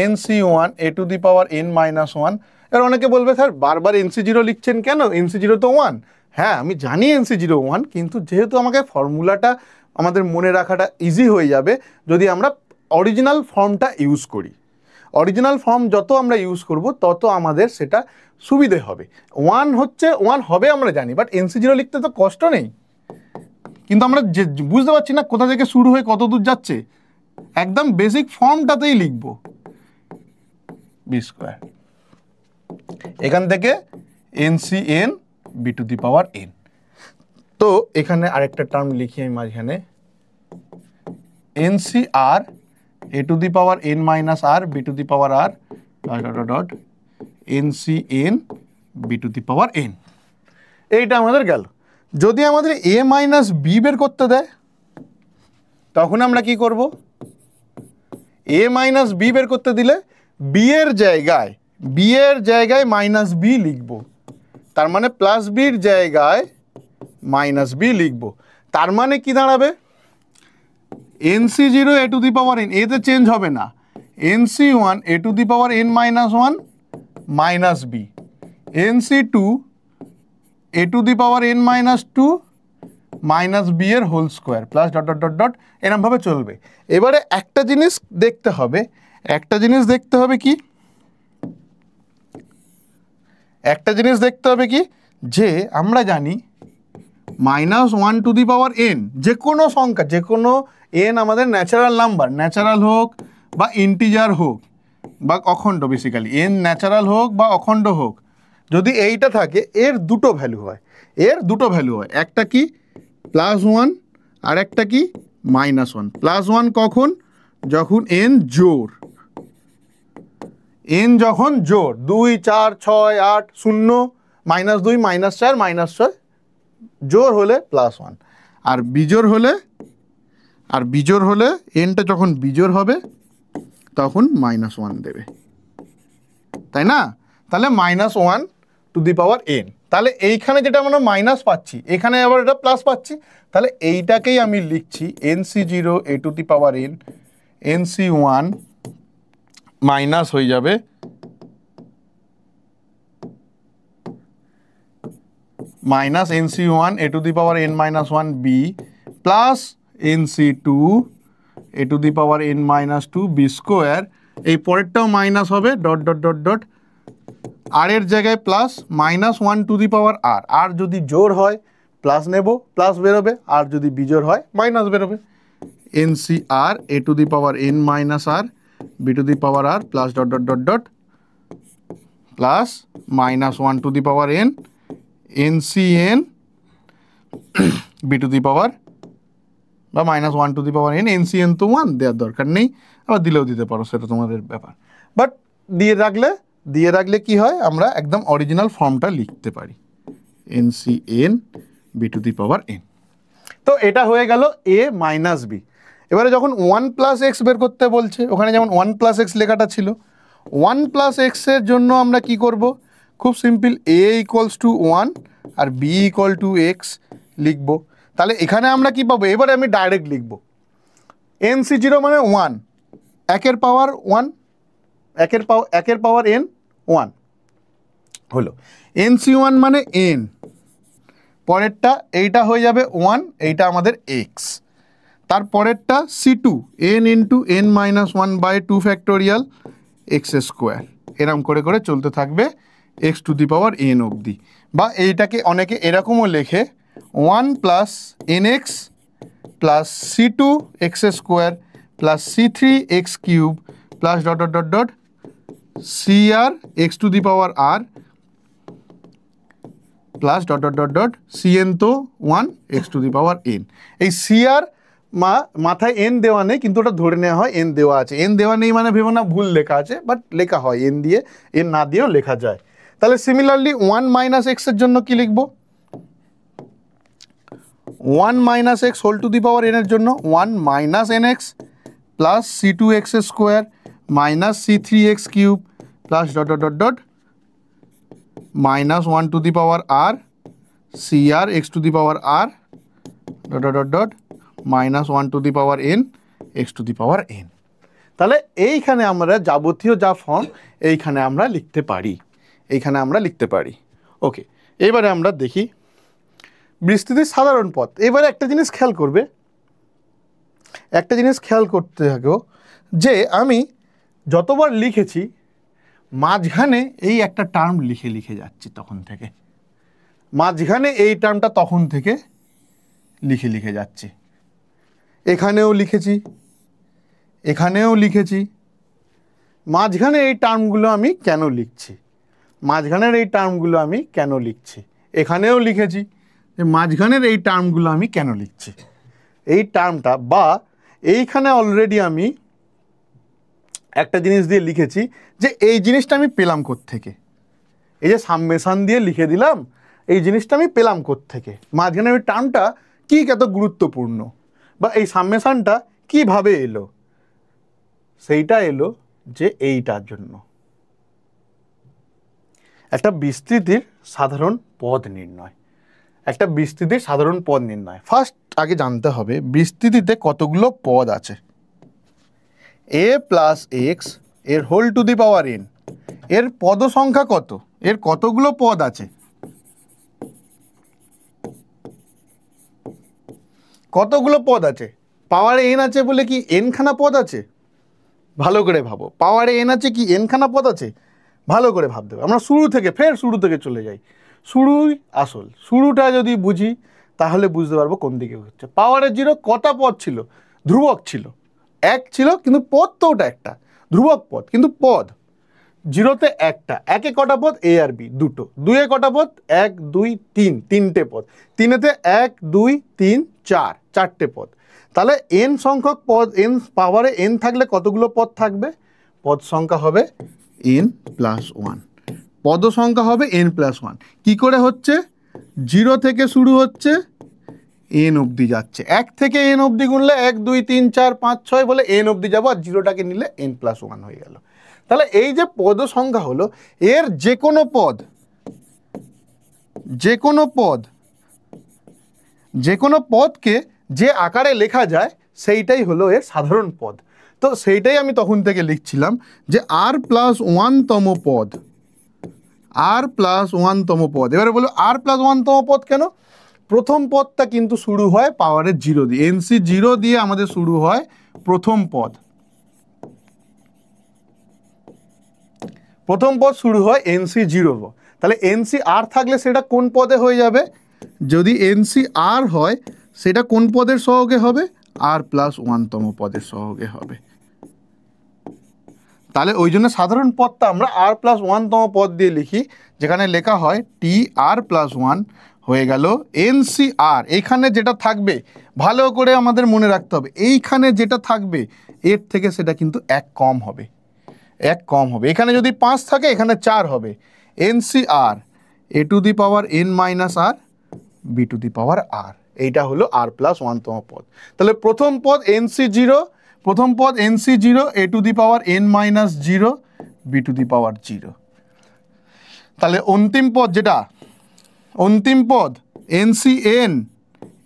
NC1 a to the power n minus 1, এবার অনেকে বলবে স্যার বারবার NC0 লিখছেন কেন, NC0 তো 1। হ্যাঁ আমি জানি NC0 1, কিন্তু যেহেতু আমাকে ফর্মুলাটা আমাদের মনে রাখাটা ইজি হয়ে যাবে যদি আমরা অরিজিনাল ফর্মটা ইউজ করি। অরিজিনাল ফর্ম যত আমরা ইউজ করব তত আমাদের সেটা সুবিধে হবে। 1 হচ্ছে 1 হবে আমরা জানি, বাট NC0 লিখতে তো কষ্ট নেই, কিন্তু আমরা যে বুঝতে পারছি না কোথা থেকে শুরু হয়ে কত দূর যাচ্ছে। একদম বেসিক ফর্মটাতেই লিখব বি স্কোয়ার, এখান থেকে NCN b⁴n। তো এখানে আরেকটা টার্ম লিখি আমি মাঝখানে, NCR a⁴n - r b⁴r dot NCN b⁴n। এইটা আমাদের গেল। যদি আমাদের a - b বের করতে দেয় তখন আমরা কি করব, a - b বের করতে দিলে b এর জায়গায় -b লিখব, তার মানে প্লাস বির জায়গায় -b লিখব। তার মানে কি দাঁড়াবে, NC0 a⁴n এতে চেঞ্জ হবে না, NC1 a⁴n - 1 - b, NC2 a⁴n - 2 - b এর whole square plus dot dot dot dot, এরমভাবে চলবে। এবারে একটা জিনিস দেখতে হবে, কি যে আমরা জানি -1⁴n যে কোনো সংখ্যা, যে কোনো n আমাদের ন্যাচারাল নাম্বার, ন্যাচারাল হোক বা ইন্টিজার হোক বা অখণ্ড, বেসিক্যালি n ন্যাচারাল হোক বা অখণ্ড হোক, যদি এইটা থাকে এর দুটো ভ্যালু হয়, একটা কি +1 আর একটা কি -1। +1 কখন, যখন n জোড়, যখন জোড় 2 4 6 8 0 -2 -4 -6 জোড় হলে +1, আর বিজোড় হলে nটা যখন বিজোড় হবে তখন -1 দেবে, তাই না? তাহলে -1⁴n। তাহলে এইখানে যেটা আমরা মাইনাস পাচ্ছি এখানে আবার এটা প্লাস পাচ্ছি, তাহলে এইটাকেই আমি লিখছি NC0 a⁴n, NC1 মাইনাস হয়ে যাবে -NC1 a⁴n - 1b plus NC2 a⁴n - 2b square, এই পরেরটাও মাইনাস হবে ডট ডট ডট ডট, আর এর জায়গায় প্লাস -1⁴r, আর যদি জোড় হয় প্লাস নেব, প্লাস বেরোবে, আর যদি বিজোড় হয় মাইনাস বেরোবে। NCR a⁴n - r b⁴r plus dot dot dot dot plus -1⁴n NCN b⁴ বা -1⁴n NCN তো 1 দেওয়ার দরকার নেই, আবার দিলেও দিতে পারো, সেটা তোমাদের ব্যাপার, বাট দিয়ে রাখলে কি হয়, আমরা একদম অরিজিনাল ফর্মটা লিখতে পারি NCN b⁴n। তো এটা হয়ে গেল a - b। এবারে যখন 1 + x বের করতে বলছে, ওখানে যেমন 1 + x লেখাটা ছিল, 1 + x এর জন্য আমরা কি করব, খুব সিম্পল, a = 1 আর b = x লিখব। তাহলে এখানে আমরা কি পাবো, এবারে আমি ডাইরেক্ট লিখব NC0 মানে 1, একের পাওয়ার n 1 হলো, NC1 মানে n, পরেরটা এইটা হয়ে যাবে 1, এইটা আমাদের x, তারপরেরটা C2 n × n - 1/2 factorial x², এরম করে করে চলতে থাকবে x⁴n অবধি। বা এইটাকে অনেকে এরকমও লেখে 1 + nx plus C2 x² plus C3 x³ plus dot dot dot dot CR x⁴r plus dot dot dot dot CN তো 1 x⁴n। এই CR মাথায় n দেওয়া নেই, কিন্তু ওটা ধরে নেওয়া হয় n দেওয়া আছে, n দেওয়া নেই মানে ভেবো না ভুল লেখা আছে, বাট লেখা হয় n দিয়ে, n না দিয়েও লেখা যায়। তাহলে সিমিলারলি 1 - x এর জন্য কি লিখব, 1 - x হোল⁴n এর জন্য 1 - nx plus C2 x² minus C3 x³ plus dot dot dot dot -1⁴r CR x⁴r dot dot dot -1⁴n x⁴n। তাহলে এইখানে আমরা যাবতীয় যা ফর্ম এইখানে আমরা লিখতে পারি, এইখানে আমরা লিখতে পারি। ওকে, এবারে আমরা দেখি বিস্তৃতির সাধারণ পথ। এবারে একটা জিনিস খেয়াল করবে, একটা জিনিস খেয়াল করতে থাকো যে আমি যতবার লিখেছি মাঝখানে এই একটা টার্ম লিখে লিখে যাচ্ছি, তখন থেকে মাঝখানে এই টার্মটা তখন থেকে লিখে লিখে যাচ্ছি। এখানেও লিখেছি, এখানেও লিখেছি। মাঝখানে এই টার্মগুলো আমি কেন লিখছি, মাঝখানের এই টার্মগুলো আমি কেন লিখছি, এখানেও লিখেছি যে মাঝখানের এই টার্মগুলো আমি কেন লিখছি। এই টার্মটা বা এইখানে অলরেডি আমি একটা জিনিস দিয়ে লিখেছি যে এই জিনিসটা আমি পেলাম কোত্থেকে, এই যে সাবমেশন দিয়ে লিখে দিলাম, এই জিনিসটা আমি পেলাম কোত্থেকে, মাঝখানে ওই টার্মটা কী কত গুরুত্বপূর্ণ বা এই সাবমেশনটা কীভাবে এলো, সেইটা এলো যে এইটার জন্য। একটা বিস্তৃতির সাধারণ পদ নির্ণয়, একটা বিস্তৃতির সাধারণ পদ নির্ণয়। ফার্স্ট আগে জানতে হবে বিস্তৃতিতে কতগুলো পদ আছে। a প্লাস এক্স এর whole to the power n এর পদ সংখ্যা কত, এর কতগুলো পদ আছে, কতগুলো পদ আছে। পাওয়ারে n আছে বলে কি n খানা পদ আছে? ভালো করে ভাবো, পাওয়ারে n আছে কি n খানা পদ আছে? ভালো করে ভাবতে হবে। আমরা শুরু থেকে ফের শুরু থেকে চলে যাই, শুরুই আসল, শুরুটা যদি বুঝি তাহলে বুঝতে পারবো কোন দিকে হচ্ছে। পাওয়ারে 0 কটা পদ ছিল? ধ্রুবক ছিল, এক ছিল, কিন্তু পদ তো ওটা একটা ধ্রুবক পদ, কিন্তু পদ 0তে একটা, একে কটা পদ a আর b দুটো, 2-এ কটা পদ 1 2 3 তিনটে পদ, 3-এতে 1 2 3 4 চারটে পদ। তাহলে n সংখ্যক পদ, n পাওয়ারে n থাকলে কতগুলো পদ থাকবে? পদ সংখ্যা হবে n প্লাস 1, পদ সংখ্যা হবে n প্লাস 1। কী করে হচ্ছে? 0 থেকে শুরু হচ্ছে, n অবধি যাচ্ছে, 1 থেকে n অবধি গুনলে 1 2 3 4 5 6 বলে n অবধি যাবো, আর 0টাকে নিলে n প্লাস 1 হয়ে গেল। তাহলে এই যে পদ সংখ্যা হলো, এর যে কোনো পদ, যে কোনো পদ, যে কোনো পদকে যে আকারে লেখা যায় সেইটাই হলো এর সাধারণ পদ। তো সেইটাই আমি তখন থেকে লিখছিলাম যে r প্লাস 1তম পদ, r প্লাস 1তম পদ। এবারে বলো r প্লাস 1তম পদ কেন? প্রথম পদটা কিন্তু শুরু হয় পাওয়ারের 0 দিয়ে, NC 0 দিয়ে আমাদের শুরু হয় প্রথম পদ। প্রথম পদ শুরু হয় NC 0, তাহলে NC r থাকলে সেটা কোন পদে হয়ে যাবে? যদি NC r হয় সেটা কোন পদের সহগে হবে? r প্লাস 1তম পদের সহগে হবে। তাহলে ওই জন্য সাধারণ পদটা আমরা r প্লাস 1তম পদ দিয়ে লিখি, যেখানে লেখা হয় টি আর প্লাস 1 হয়ে গেল NCR। এইখানে যেটা থাকবে ভালো করে আমাদের মনে রাখতে হবে, এইখানে যেটা থাকবে এর থেকে সেটা কিন্তু 1 কম হবে, 1 কম হবে। এখানে যদি 5 থাকে এখানে 4 হবে। NCR a to the power n minus r b to the power r, এইটা হলো r প্লাস 1তম পদ। তাহলে প্রথম পদ NC0, প্রথম পদ NC0 a to the power n minus 0 b to the power 0। তাহলে অন্তিম পদ যেটা, অন্তিম পদ NCN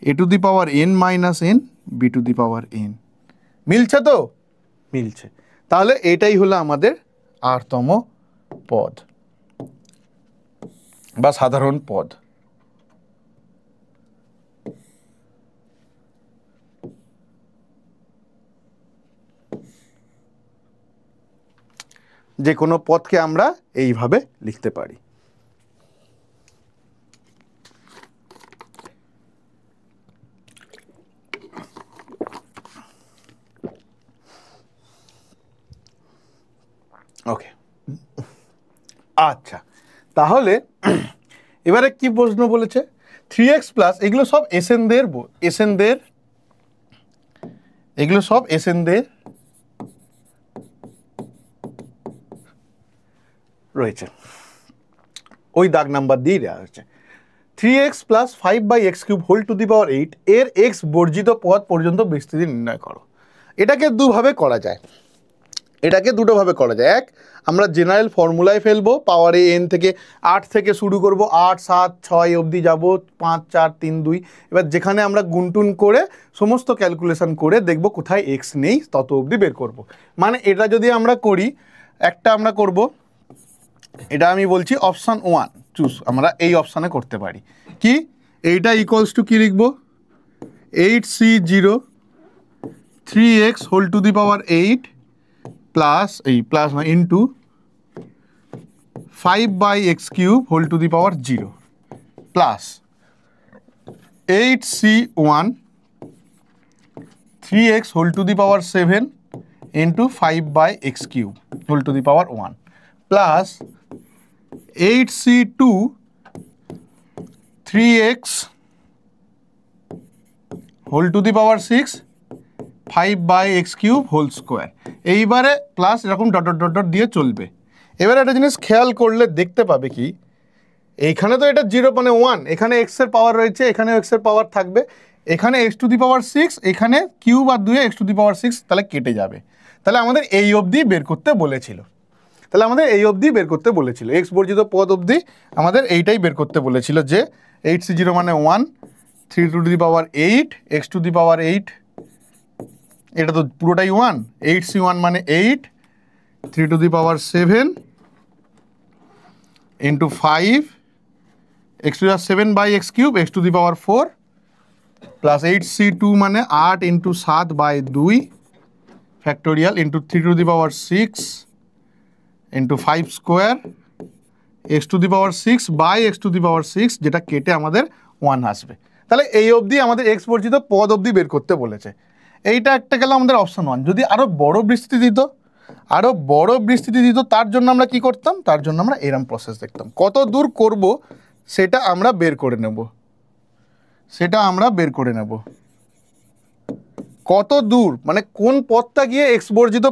a to the power n minus n b to the power n। মিলছে তো? মিলছে। তাহলে এটাই হলো আমাদের rতম পদ বা সাধারণ পদ। যে কোনো পদকে আমরা এইভাবে লিখতে পারি। ওকে, আচ্ছা, তাহলে এবারে কি প্রশ্ন বলেছে? 3x প্লাস, এগুলো সব এসএনদের, এসএনদের, এগুলো সব এসএনদের রয়েছে, ওই দাগ নাম্বার দিয়ে দেওয়া হয়েছে। 3x plus 5/x³ whole to the power 8 এর x বর্জিত পদ পর্যন্ত বিস্তৃতি নির্ণয় করো। এটাকে দুভাবে করা যায়, এটাকে দুটোভাবে করা যায়। এক, আমরা জেনারেল ফর্মুলায় ফেলবো, পাওয়ারে n থেকে 8 থেকে শুরু করব, 8 7 6 অবধি যাব, 5 4 3 2। এবার যেখানে আমরা গুনটুন করে সমস্ত ক্যালকুলেশন করে দেখব কোথায় x নেই তত অবধি বের করব। মানে এটা যদি আমরা করি, একটা আমরা করব এটা আমি বলছি অপশান 1 চুজ, আমরা এই অপশানে করতে পারি। কি এইটা ইকুয়ালস টু কি লিখব, 8c0 3x whole to the power 8 plus এই প্লাস না into 5/x³ whole to the power 0 plus 8c1 3x whole to the power 7 into 5/x³ whole to the power 1 plus 8c2 3x whole to the power 6 5/x³ whole square. এইবারে প্লাস এরকম ডট ডট ডট ডট দিয়ে চলবে। এবারে একটা জিনিস খেয়াল করলে দেখতে পাবে কি, এইখানে তো এটা 0 মানে 1, এখানে এক্স এর পাওয়ার রয়েছে, এখানে এক্স এর পাওয়ার থাকবে, এখানে x টু দি পাওয়ার 6, এখানে কিউব আর 2 x টু দি পাওয়ার 6, তাহলে কেটে যাবে। তাহলে আমাদের এই অবধি বের করতে বলেছিল, এক্স বর্জিত পদ অবধি আমাদের এইটাই বের করতে বলেছিল যে 8c0 মানে 1, 3 to the power 8 x to the power 8, এটা তো পুরোটাই 1, 8c1 মানে 8, 3 to the power 7 into 5 x to the power 7/x³ x to the power 4 plus 8c2 মানে 8 into 7/2 factorial into 3 to the power 6 into 5 square x to the power 6/x to the power 6, যেটা কেটে আমাদের 1 আসবে। তাহলে এই অবধি আমাদের এক্স বর্জিত পদ অবধি বের করতে বলেছে। এইটা একটা গেল আমাদের অপশন 1। যদি আরও বড় বিস্তৃতি দিত, তার জন্য আমরা কি করতাম, তার জন্য আমরা এরম প্রসেস দেখতাম। কত দূর করব সেটা আমরা বের করে নেব, কত দূর মানে কোন পদটা গিয়ে এক্স বর্জিত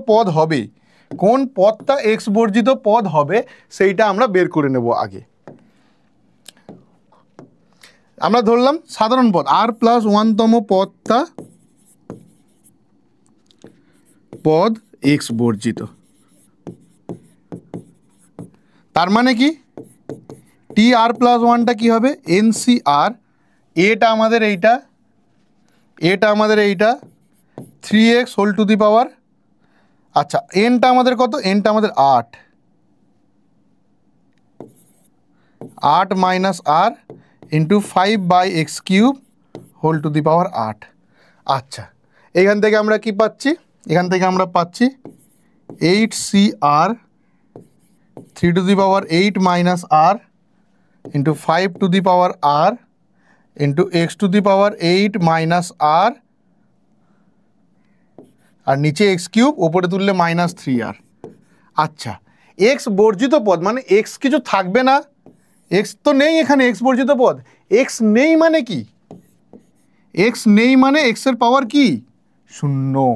পদ হবে, সেইটা আমরা বের করে নেব আগে। আমরা ধরলাম সাধারণ পদ r+1তম পদ এক্স বর্জিত, তার মানে কি tr+1টা কি হবে, ncr, এটা আমাদের এইটা 3x হোল টু দি পাওয়ার, আচ্ছা nটা আমাদের কত, nটা আমাদের 8 minus r into 5/x³ whole to the power 8। আচ্ছা এখান থেকে আমরা কি পাচ্ছি, পাচ্ছি 8cr 3 to the power 8 minus r into 5 two the power r into x to the power 8 minus r, আর নিচে x³ ওপরে তুললে -3r। আচ্ছা এক্স বর্জিত পদ মানে এক্স কিছু থাকবে না, এক্স তো নেই এখানে, এক্স বর্জিত পদ, এক্স নেই মানে কি, এক্স এর পাওয়ার কি 0,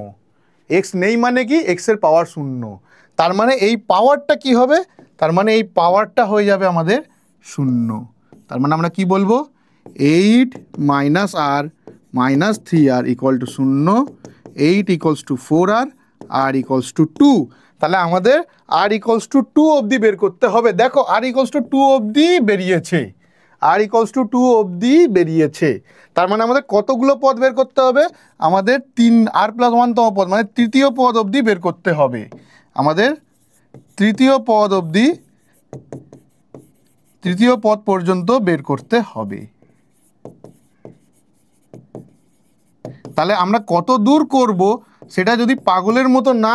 এক্স নেই মানে কি এক্স এর পাওয়ার 0, তার মানে এই পাওয়ারটা কি হবে, তার মানে এই পাওয়ারটা হয়ে যাবে আমাদের 0। তার মানে আমরা কি বলবো, 8 minus r minus 3r equal to 0, 8 equals to 4r, r equals to 2। তাহলে আমাদের r ইকুয়ালস টু 2 অবধি বের করতে হবে। দেখো r ইকুয়ালস টু 2 অবধি বেরিয়েছে, তার মানে আমাদের কতগুলো পদ বের করতে হবে, আমাদের r+1তম পদ মানে তৃতীয় পদ অবধি বের করতে হবে, আমাদের তৃতীয় পদ পর্যন্ত বের করতে হবে। তাহলে আমরা কত দূর করব সেটা যদি পাগলের মতো না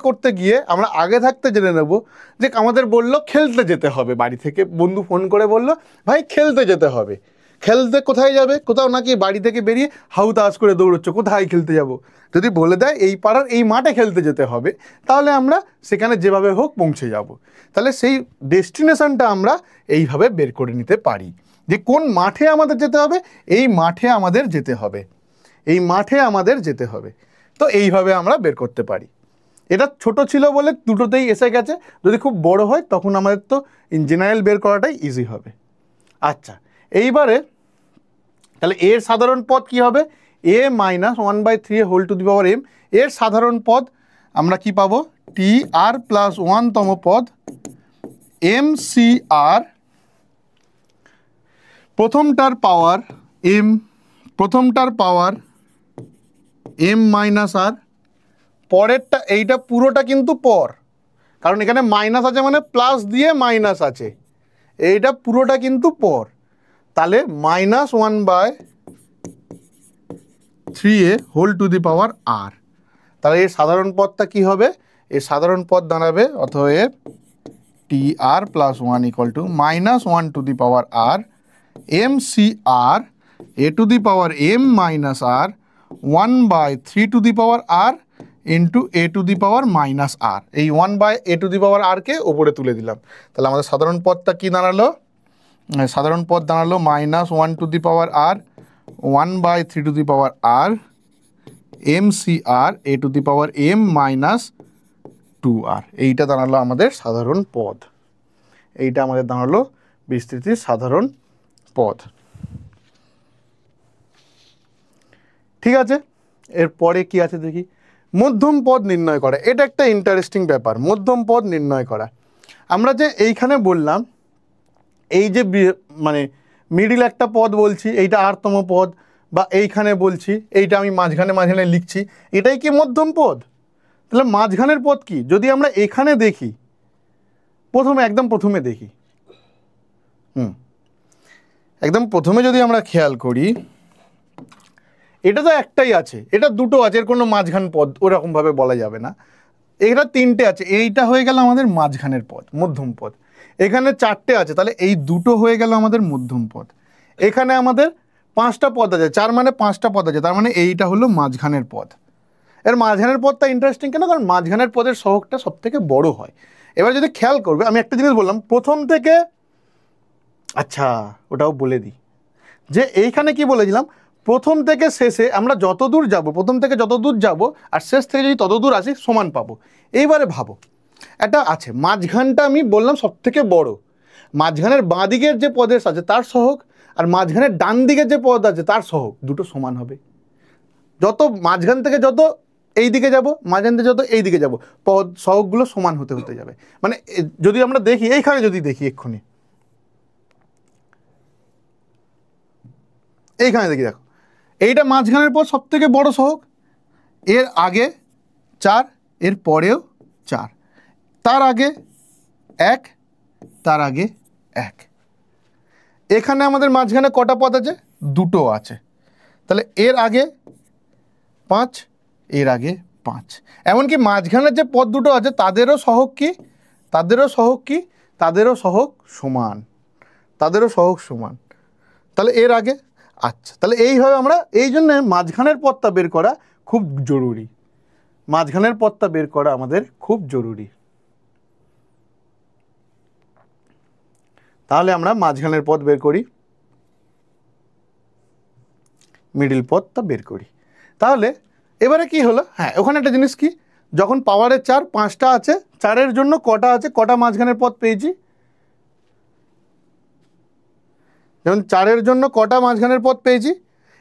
করতে গিয়ে আমরা আগে থাকতে জেনে নেব যে আমাদের বললো খেলতে যেতে হবে, বাড়ি থেকে বন্ধু ফোন করে বললো ভাই খেলতে যেতে হবে, খেলতে কোথায় যাবে, কোথাও নাকি বাড়ি থেকে বেরিয়ে হাউতাস করে দৌড়চ্ছ, কোথায় খেলতে যাব, যদি বলে দেয় এই পাড়ার এই মাঠে খেলতে যেতে হবে, তাহলে আমরা সেখানে যেভাবে হোক পৌঁছে যাব। তাহলে সেই ডেস্টিনেশনটা আমরা এইভাবে বের করে নিতে পারি যে কোন মাঠে আমাদের যেতে হবে, এই মাঠে আমাদের যেতে হবে, তো এইভাবে আমরা বের করতে পারি। এটা ছোট ছিল বলে দুটোতেই এসে গেছে, যদি খুব বড় হয় তখন আমাদের তো ইন জেনারেল বের করাটাই ইজি হবে। আচ্ছা এইবারে তাহলে এর সাধারণ পদ কি হবে, a minus 1/3 whole to the power m, এর সাধারণ পদ আমরা কি পাবো, tr+1তম পদ mcr, প্রথমটার পাওয়ার m মাইনাস r, পরেরটা এইটা পুরোটা কিন্তু পর, কারণ এখানে মাইনাস আছে মানে প্লাস দিয়ে মাইনাস আছে, এইটা পুরোটা কিন্তু পর। তাহলে -1/3a whole to the power r। তাহলে এর সাধারণ পদটা কি হবে? এর সাধারণ পদ দাঁড়াবে অতএব tr + 1 = -1 two the power r mcr a to the power m - r 1/3 two the power r into a to the power -r। এই 1/a two the power r কে ওপরে তুলে দিলাম। তাহলে আমাদের সাধারণ পদটা কি দাঁড়ালো? সাধারণ পদ দাঁড়ালো -1 two the power r 1/3 two the power r mcr a to the power m - 2r। এইটা দাঁড়ালো আমাদের সাধারণ পদ। এইটা আমাদের দাঁড়ালো বিস্তৃতির সাধারণ পদ। ঠিক আছে, এরপরে কি আছে দেখি, মধ্যম পদ নির্ণয় করা। এটা একটা ইন্টারেস্টিং ব্যাপার, মধ্যম পদ নির্ণয় করা। আমরা যে এইখানে বললাম এই যে মানে মিডিল একটা পদ বলছি, এইটা r-তম পদ, বা এইখানে বলছি এইটা আমি মাঝখানে মাঝখানে লিখছি, এটাই কি মধ্যম পদ? তাহলে মাঝখানের পদ কি? যদি আমরা এখানে দেখি, একদম প্রথমে দেখি, একদম প্রথমে যদি আমরা খেয়াল করি, এটা তো একটাই আছে, এটা দুটো আছে, এর কোনো মাঝখান পদ ওরকমভাবে বলা যাবে না। এটা তিনটে আছে, এইটা হয়ে গেল আমাদের মাঝখানের পদ, মধ্যম পদ। এখানে চারটে আছে, তাহলে এই দুটো হয়ে গেল আমাদের মধ্যম পদ। এখানে আমাদের 5টা পদ আছে, 4 মানে 5টা পদ আছে, তার মানে এইটা হলো মাঝখানের পদ। এর মাঝখানের পদটা ইন্টারেস্টিং কেন? কারণ মাঝখানের পদের সহগটা সব থেকে বড় হয়। এবার যদি খেয়াল করবে, আমি একটা জিনিস বললাম প্রথম থেকে, আচ্ছা ওটাও বলে দিই যে এইখানে কি বলেছিলাম, প্রথম থেকে শেষে আমরা যত দূর যাব, প্রথম থেকে যত দূর যাব আর শেষ থেকে যদি তত দূর আসি সমান পাবো। এইবারে ভাবো, এটা আছে মাঝখানটা আমি বললাম সব থেকে বড়, মাঝখানের বাঁ দিকের যে পদের আছে তার সহগ আর মাঝখানের ডান দিকের যে পদ আছে তার সহগ দুটো সমান হবে। যত মাঝখান থেকে যত এই দিকে যাব, মাঝখান থেকে যত এই দিকে যাব, পদ সহগগুলো সমান হতে হতে যাবে। মানে যদি আমরা দেখি, এইখানে যদি দেখি এক্ষুনি, এইখানে দেখি, দেখো এইটা মাঝখানের পর সব থেকে বড় সহগ, এর আগে 4, এর পরেও 4, তার আগে 1, তার আগে 1। এখানে আমাদের মাঝখানে কটা পদ আছে? দুটো আছে। তাহলে এর আগে 5, এর আগে 5। এমনকি মাঝখানের যে পদ দুটো আছে তাদেরও সহগ কি? তাদেরও সহগ সমান, তাদেরও সহগ সমান। তাহলে এর আগে, আচ্ছা তাহলে এইভাবে আমরা, এই জন্য মাঝখানের পদটা বের করা খুব জরুরি, মাঝখানের পদটা বের করা আমাদের খুব জরুরি। তাহলে আমরা মাঝখানের পদ বের করি, মিডিল পদটা বের করি। তাহলে এবারে কি হলো, হ্যাঁ ওখানে একটা জিনিস কি, যখন পাওয়ারের 4 5টা আছে, 4-এর জন্য কটা আছে, কটা মাঝখানের পদ পেয়েছি, যেমন 4-এর জন্য কটা মাঝখানের পদ পেয়েছি,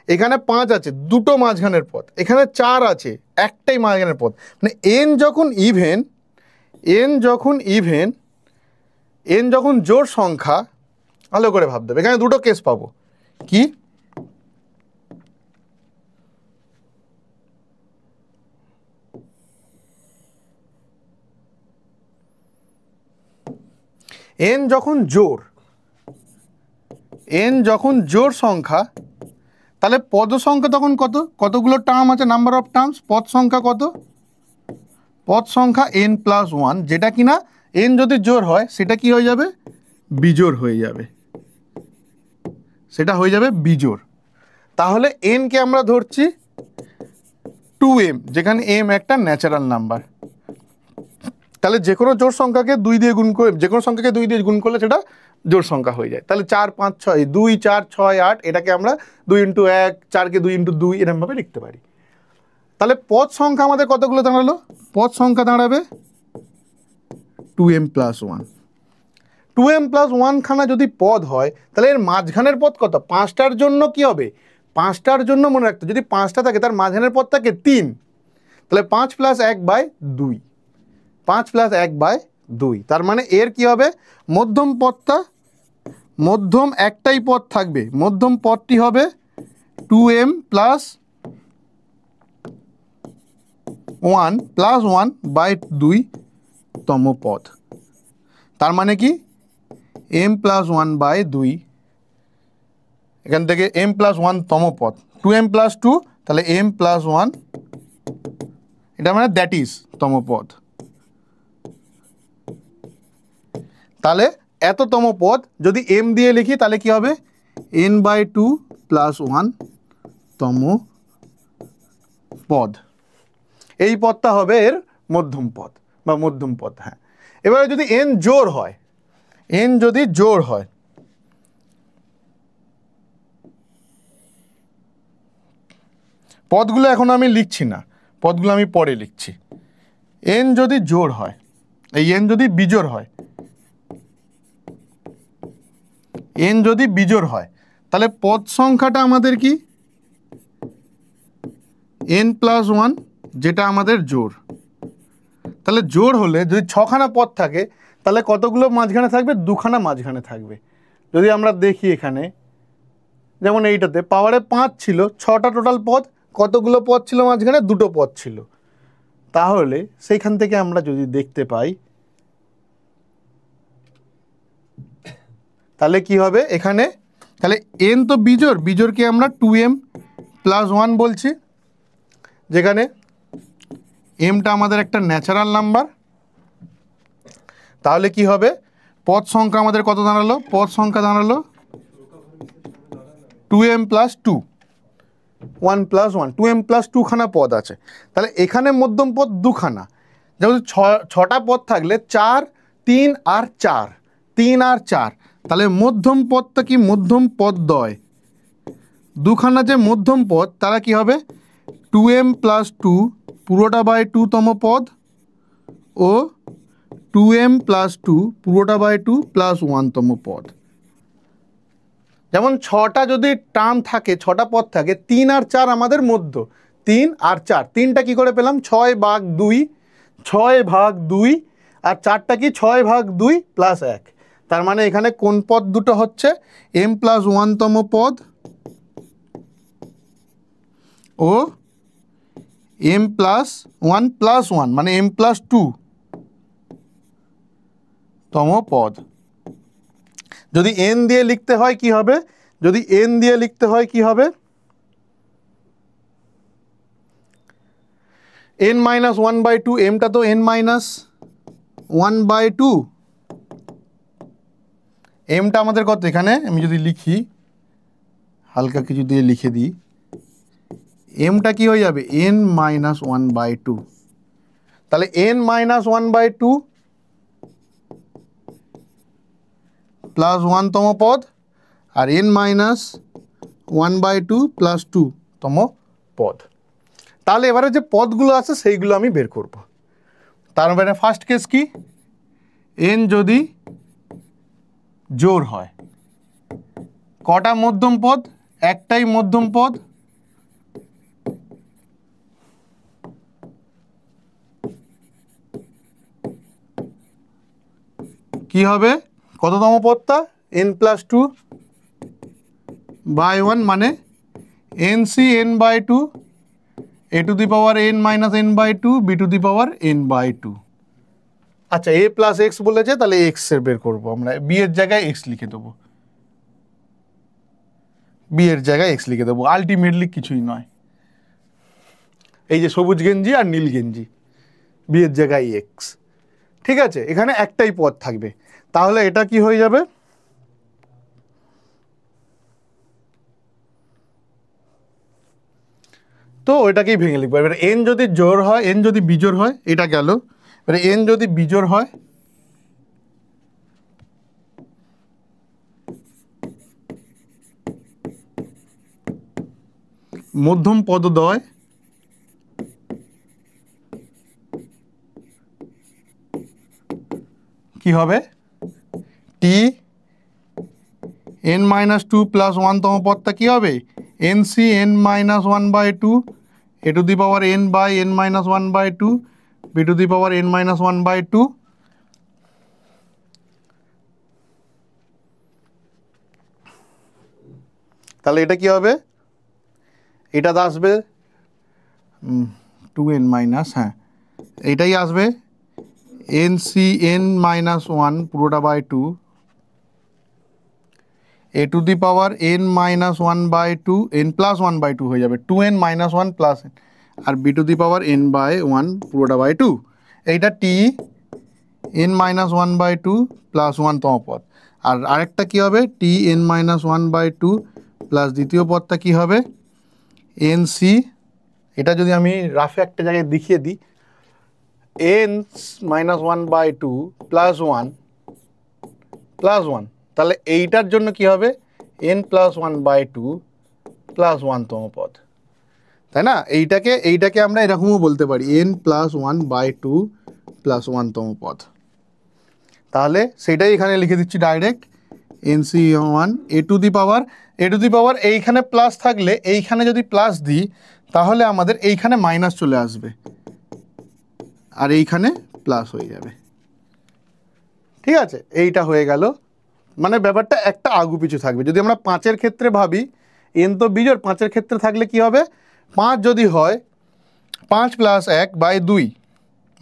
এখানে 5 আছে, দুটো মাঝখানের পদ, এখানে 4 আছে, একটাই মাঝখানের পদ। মানে n যখন জোড় সংখ্যা, ভালো করে ভাবতে হবে, এখানে দুটো কেস পাবো, কি n যখন জোড় সংখ্যা, তাহলে পদ সংখ্যা তখন কতগুলো টার্ম আছে, নাম্বার অফ টার্মস, পদ সংখ্যা কত? পদ সংখ্যা n+1, যেটা কিনা n যদি জোড় হয় সেটা কি হয়ে যাবে? বিজোড় হয়ে যাবে, সেটা হয়ে যাবে বিজোড়। তাহলে n কে আমরা ধরছি 2m, যেখানে m একটা ন্যাচারাল নাম্বার। তাহলে যে কোনো জোড় সংখ্যাকে 2 দিয়ে গুণ করে, যে কোনো সংখ্যাকে 2 দিয়ে গুণ করলে সেটা জোড় সংখ্যা হয়ে যায়। তাহলে 4 5 6, 2 4 6 8, এটাকে আমরা 2 × 1, 4কে 2 × 2 এরকমভাবে লিখতে পারি। তাহলে পদ সংখ্যা আমাদের কতগুলো দাঁড়ালো? পদ সংখ্যা দাঁড়াবে 2m+1। 2m+1 খানা যদি পদ হয়, তাহলে এর মাঝখানের পদ কত? 5টার জন্য কি হবে? 5টার জন্য মনে রাখতে, যদি 5টা থাকে তার মাঝখানের পদ থাকে 3, তাহলে 5 + 1/2, 5 + 1/2। তার মানে এর কি হবে? মধ্যম পদটা, মধ্যম একটাই পদ থাকবে, মধ্যম পদটি হবে 2m+1 + 1/2 তম পদ। তার মানে কি m প্লাস ওয়ান বাই দুই, এখান থেকে m প্লাস ওয়ান তম পদ, 2m প্লাস টু, তাহলে m প্লাস ওয়ান, এটা মানে দ্যাট ইজ তম পদ। তাহলে এততম পদ যদি m দিয়ে লিখি তাহলে কি হবে, n by two plus one তম পদ। এই পদটা হবে এর মধ্যম পদ বা মধ্যম পদ। হ্যাঁ, এবারে যদি n জোড় হয়, n যদি জোড় হয়, পদগুলো এখন আমি লিখছি না, পদগুলো আমি পরে লিখছি। n যদি জোড় হয়, এই n যদি বিজোড় হয়, n যদি বিজোড় হয়, তাহলে পদ সংখ্যাটা আমাদের কি n প্লাস ওয়ান, যেটা আমাদের জোড়। তাহলে জোড় হলে যদি ছখানা পদ থাকে তাহলে কতগুলো মাঝখানে থাকবে, দুখানা মাঝখানে থাকবে। যদি আমরা দেখি এখানে যেমন এইটাতে পাওয়ারে 5 ছিল, 6টা টোটাল পদ, কতগুলো পদ ছিল মাঝখানে, দুটো পদ ছিল। তাহলে সেইখান থেকে আমরা যদি দেখতে পাই তাহলে কি হবে এখানে, তাহলে n তো বিজোড়, বিজোড়কে আমরা 2m প্লাস ওয়ান বলছি, যেখানে mটা আমাদের একটা ন্যাচারাল নাম্বার। তাহলে কি হবে, পদ সংখ্যা আমাদের কত দাঁড়ালো, পদ সংখ্যা দাঁড়ালো 2m plus two, 1 plus one, 2m plus two খানা পদ আছে। তাহলে এখানে মধ্যম পদ দুখানা, যেমন ছটা পদ থাকলে 4, 3 আর 4, 3 আর 4, তাহলে মধ্যম পদটা কি মধ্যম পদদ্বয়, দুখানা যে মধ্যম পদ তারা কি হবে 2m প্লাস টু পুরোটা বাই 2 তম পদ ও 2m প্লাস টু পুরোটা বাই 2 প্লাস 1 তম পদ। যেমন 6টা যদি টার্ম থাকে, 6টা পদ থাকে, 3 আর 4 আমাদের মধ্য, 3 আর 4, 3টা কি করে পেলাম 6/2, 6/2, আর 4টা কি 6/2 প্লাস 1। তার মানে এখানে কোন পদ দুটো হচ্ছে, m প্লাস ওয়ান তম পদ ও m plus one plus one মানে m প্লাস টু তম পদ। যদি n দিয়ে লিখতে হয় কি হবে, যদি n দিয়ে লিখতে হয় কি হবে, n minus one by two, mটা তো n minus one by two, mটা আমাদের কত, এখানে আমি যদি লিখি হালকা কিছু দিয়ে লিখে দিই, mটা কি হয়ে যাবে n minus one by two. তাহলে n minus one by two plus one তম পদ আর n minus one by two plus two তম পদ। তাহলে এবারে যে পদগুলো আছে সেইগুলো আমি বের করব। তার মানে ফার্স্ট কেস কি, n যদি জোড় হয়, কটা মধ্যম পদ, একটাই মধ্যম পদ, কি হবে কততম পদটা, n plus two by one মানে nc n by two, a to the power n minus n by two, b to the power n by two. আচ্ছা, a প্লাস এক্স বলেছে, তাহলে এক্স এর বের করবো আমরা, b এর জায়গায় এক্স লিখে দেবো, b এর জায়গায় এক্স লিখে দেবো, আলটিমেটলি কিছুই নয়, এই যে সবুজ গেঞ্জি আর নীল গেঞ্জি, b এর জায়গায় এক্স। ঠিক আছে, এখানে একটাই পদ থাকবে, তাহলে এটা কি হয়ে যাবে, তো ওইটাকেই ভেঙে লিখবো। এবার n যদি জোড় হয়, n যদি বিজোড় হয়, এটা গেল। এবার n যদি বিজোড় হয়, মধ্যম পদদ্বয় কি হবে, t n minus two plus one তম পদটা কি হবে, nc n minus one by two, a to the power n by n minus one by two, b to the power n minus one by two. তাহলে এটা কি হবে, এটা আসবে 2n মাইনাস, হ্যাঁ এইটাই আসবে N C N minus one পুরোটা by two, A to the power N minus one by two, N plus one by two হয়ে যাবে, two N minus one plus N, আর B to the power N by one পুরোটা বাই টু। এইটা T N minus one by two plus ওয়ানতম পদ। আর আরেকটা কী হবে, T N minus one by two plus দ্বিতীয় পদটা কী হবে, এন সি, এটা যদি আমি রাফে একটা জায়গায় দেখিয়ে দিই, N minus one by two plus one plus one, তাহলে এইটার জন্য কি হবে, N plus one by two plus ওয়ানতম পদ, তাই না? এইটাকে আমরা এরকমও বলতে পারি, N plus one by two plus ওয়ানতম পদ। তাহলে সেটাই এখানে লিখে দিচ্ছি direct, N C one A to the power এইখানে প্লাস থাকলে এইখানে যদি প্লাস দিই তাহলে আমাদের এইখানে মাইনাস চলে আসবে আর এইখানে প্লাস হয়ে যাবে। ঠিক আছে, এইটা হয়ে গেল, মানে ব্যাপারটা একটা আগু পিছু থাকবে। যদি আমরা পাঁচের ক্ষেত্রে ভাবি, এন তো বিজোড়, পাঁচের ক্ষেত্রে থাকলে কি হবে, পাঁচ যদি হয় পাঁচ প্লাস এক বাই দুই,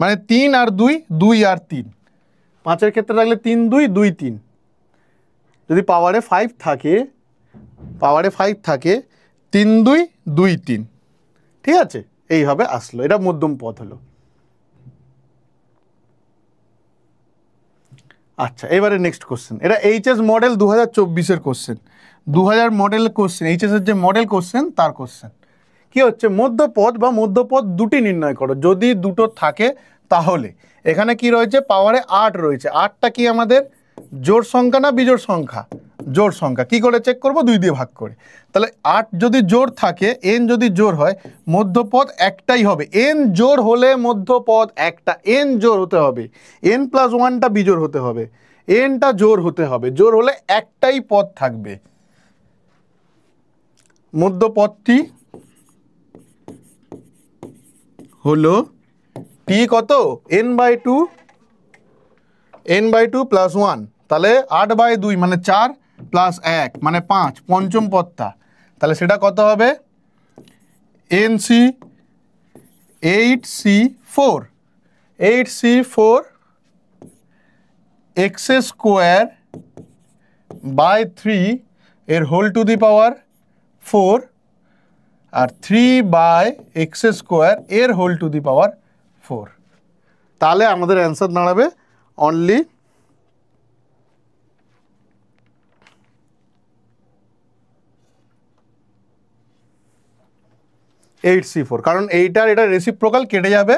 মানে তিন আর দুই, দুই আর তিন, পাঁচের ক্ষেত্রে থাকলে তিন দুই, দুই তিন, যদি পাওয়ারে ফাইভ থাকে তিন দুই, দুই তিন। ঠিক আছে, এইভাবে আসলো, এটা মধ্যম পদ হলো। আচ্ছা, এবারে নেক্সট কোশ্চেন, এটা এইচএস মডেল 2024-এর কোশ্চেন, 2000 মডেল কোশ্চেন, এইচএসের যে মডেল কোশ্চেন তার কোশ্চেন। কি হচ্ছে, মধ্যপদ বা মধ্যপদ দুটি নির্ণয় করো, যদি দুটো থাকে তাহলে। এখানে কি রয়েছে, পাওয়ারে 8 রয়েছে, 8টা কি আমাদের জোড় সংখ্যা না বিজোড় সংখ্যা, জোড় সংখ্যা। কি করে চেক করব, 2 দিয়ে ভাগ করে। তাহলে 8 যদি জোড় থাকে, এন যদি জোড় হয়, মধ্যপদ একটাই হবে। এন জোড় হলে মধ্যপদ একটা, এন জোড় হতে হবে, এন প্লাস ওয়ানটা বিজোড় হতে হবে, এনটা জোড় হতে হবে, জোড় হলে একটাই পদ থাকবে। মধ্যপদটি হলো টি কত, N by two plus one, তাহলে 8/2 মানে 4 প্লাস 1 মানে 5, পঞ্চম পদটা, তাহলে সেটা কত হবে, NC 8c4 x square by 3 এর হোল টু দি পাওয়ার 4 আর 3/x স্কোয়ার এর হোল টু দি পাওয়ার 4। তাহলে আমাদের অ্যান্সার দাঁড়াবে অনলি এইট C4, কারণ এইটার এটা রেসিপ্রোকাল, কেটে যাবে,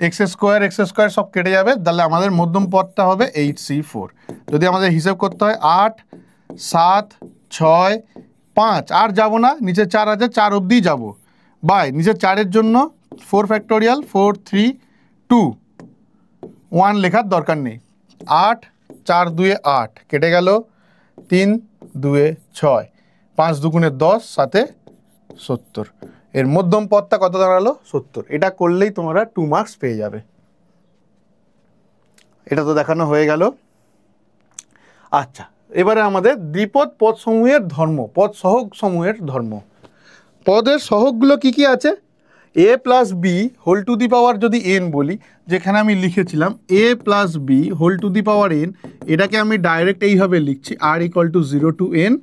এক্স স্কোয়ার সব কেটে যাবে, তাহলে আমাদের মধ্যম পদটা হবে 8c4। যদি আমাদের হিসাব করতে হয় 8 7 6 5, আর যাবো না, নিচে 4 আছে, 4 অবধি যাবো, বাই নিচে 4-এর জন্য 4 ফ্যাক্টোরিয়াল, 4 3 2 1 লেখার দরকার নেই, 8 4 2 8 কেটে গেল, 3 2 6, 5 2 10, 7 70, এর মধ্যম পদটা কত দাঁড়ালো, 70। এটা করলেই তোমরা 2 মার্কস পেয়ে যাবে। এটা তো দেখানো হয়ে গেল। আচ্ছা, এবারে আমাদের দ্বিপদ পদ সমূহের ধর্ম, পদ সহগ সমূহের ধর্ম। পদের সহগগুলো কি কি আছে, A plus B whole to the power যদি এন বলি, যেখানে আমি লিখেছিলাম A plus B whole to the power N, এটাকে আমি ডাইরেক্ট এইভাবে লিখছি, R equal to 0 to n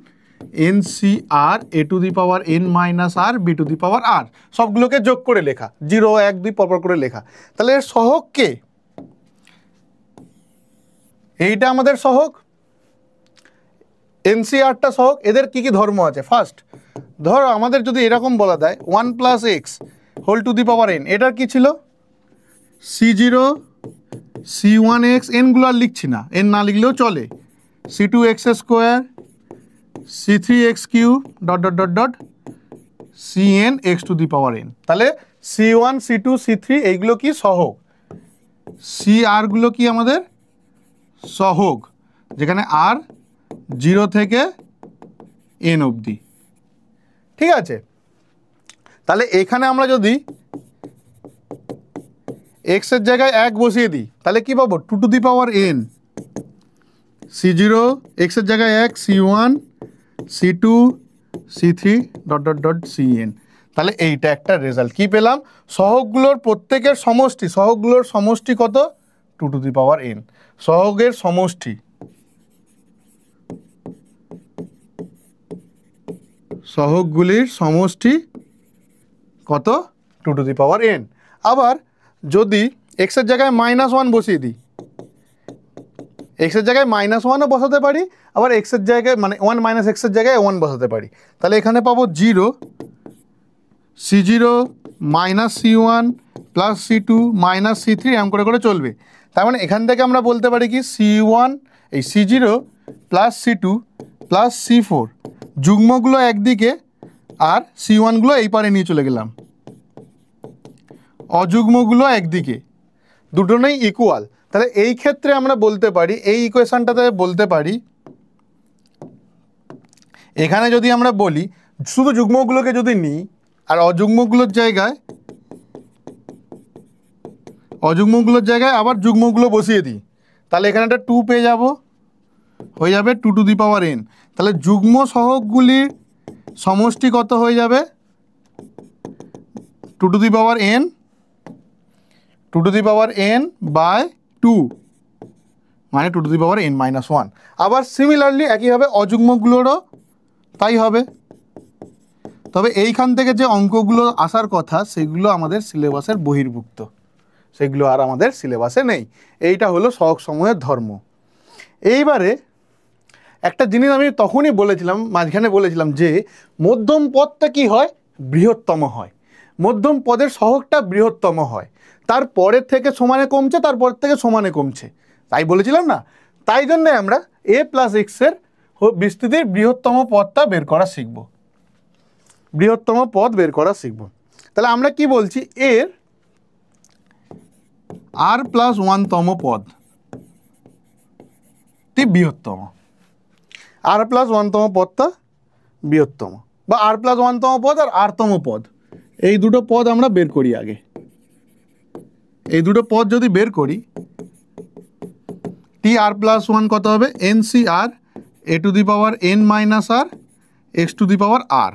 N C R A to the power N minus R B to the power R, সবগুলোকে যোগ করে লেখা, 0 1 2 পরপর করে লেখা। তাহলে এর সহগ কে, এইটা আমাদের সহগ, এনসিআরটা সহগ। এদের কি কি ধর্ম আছে, ফার্স্ট ধরো আমাদের যদি এরকম বলা দেয় 1 + x whole to the power n, এটার কি ছিল, c0 c1x, এনগুলো আর লিখছি না, এন না লিখলেও চলে, c2x square c3x³ cn x to the power n। তাহলে c1 c2 c3 এইগুলো কি সহগ, cr গুলো কি আমাদের সহগ, যেখানে r 0 থেকে n অবধি। ঠিক আছে, তাহলে এখানে আমরা যদি x এর জায়গায় 1 বসিয়ে দিই তাহলে কি পাবো, 2 to the power n, c0 x এর জায়গায় 1, c1 c2 c3 cn। তাহলে এইটা একটা রেজাল্ট কি পেলাম, সহগগুলোর প্রত্যেকের সমষ্টি, সহগগুলোর সমষ্টি কত, two to the power N. সহগের সমষ্টি, সহগগুলির সমষ্টি কত? Two to the power N. আবার যদি এক্সের জায়গায় -1 বসিয়ে দিই, এক্সের জায়গায় -1ও বসাতে পারি, আবার এক্সের জায়গায় মানে 1 মাইনাস এক্সের জায়গায় 1 বসাতে পারি। তাহলে এখানে পাবো 0 C0 minus C1 plus C2 minus C3 M করে করে চলবে। তার মানে এখান থেকে আমরা বলতে পারি কি C1 এই C0 plus C2 plus C4 যুগ্মগুলো একদিকে আর C1গুলো এই পারে নিয়ে চলে গেলাম, অযুগ্মগুলো একদিকে, দুটো নেই ইকুয়াল। তাহলে এই ক্ষেত্রে আমরা বলতে পারি, এই ইকুয়েশনটাতে বলতে পারি, এখানে যদি আমরা বলি শুধু যুগ্মগুলোকে যদি নিই আর অযুগ্মগুলোর জায়গায় আবার যুগ্মগুলো বসিয়ে দিই, তাহলে এখানে একটা 2 পেয়ে যাব, হয়ে যাবে two to the power N. তাহলে যুগ্ম সহগগুলির সমষ্টি কত হয়ে যাবে? Two to the power N, two to the power N by 2 মানে two to the power N minus 1। আবার সিমিলারলি একইভাবে অযুগ্মগুলোরও তাই হবে। তবে এইখান থেকে যে অঙ্কগুলো আসার কথা সেগুলো আমাদের সিলেবাসের বহির্ভুক্ত, সেগুলো আর আমাদের সিলেবাসে নেই। এইটা হলো সহগ সমূহের ধর্ম। এইবারে একটা জিনিস আমি তখনই বলেছিলাম, মাঝখানে বলেছিলাম যে মধ্যম পদটা কি হয়? বৃহত্তম হয়। মধ্যম পদের সহগটা বৃহত্তম হয়, তারপরের থেকে সমানে কমছে, তারপর থেকে সমানে কমছে, তাই বলেছিলাম না? তাই জন্যে আমরা a প্লাস এক্সের বিস্তৃতির বৃহত্তম পদটা বের করা শিখব, বৃহত্তম পদ বের করা শিখব। তাহলে আমরা কি বলছি? এর r প্লাস 1তম পদ বৃহত্তম, r প্লাস 1তম পদটা বৃহত্তম, বা r প্লাস 1তম পদ আর rতম পদ, এই দুটো পদ আমরা বের করি আগে। এই দুটো পদ যদি বের করি, টি আর প্লাস 1 কত হবে? NCR a to the power n minus R x to the power r,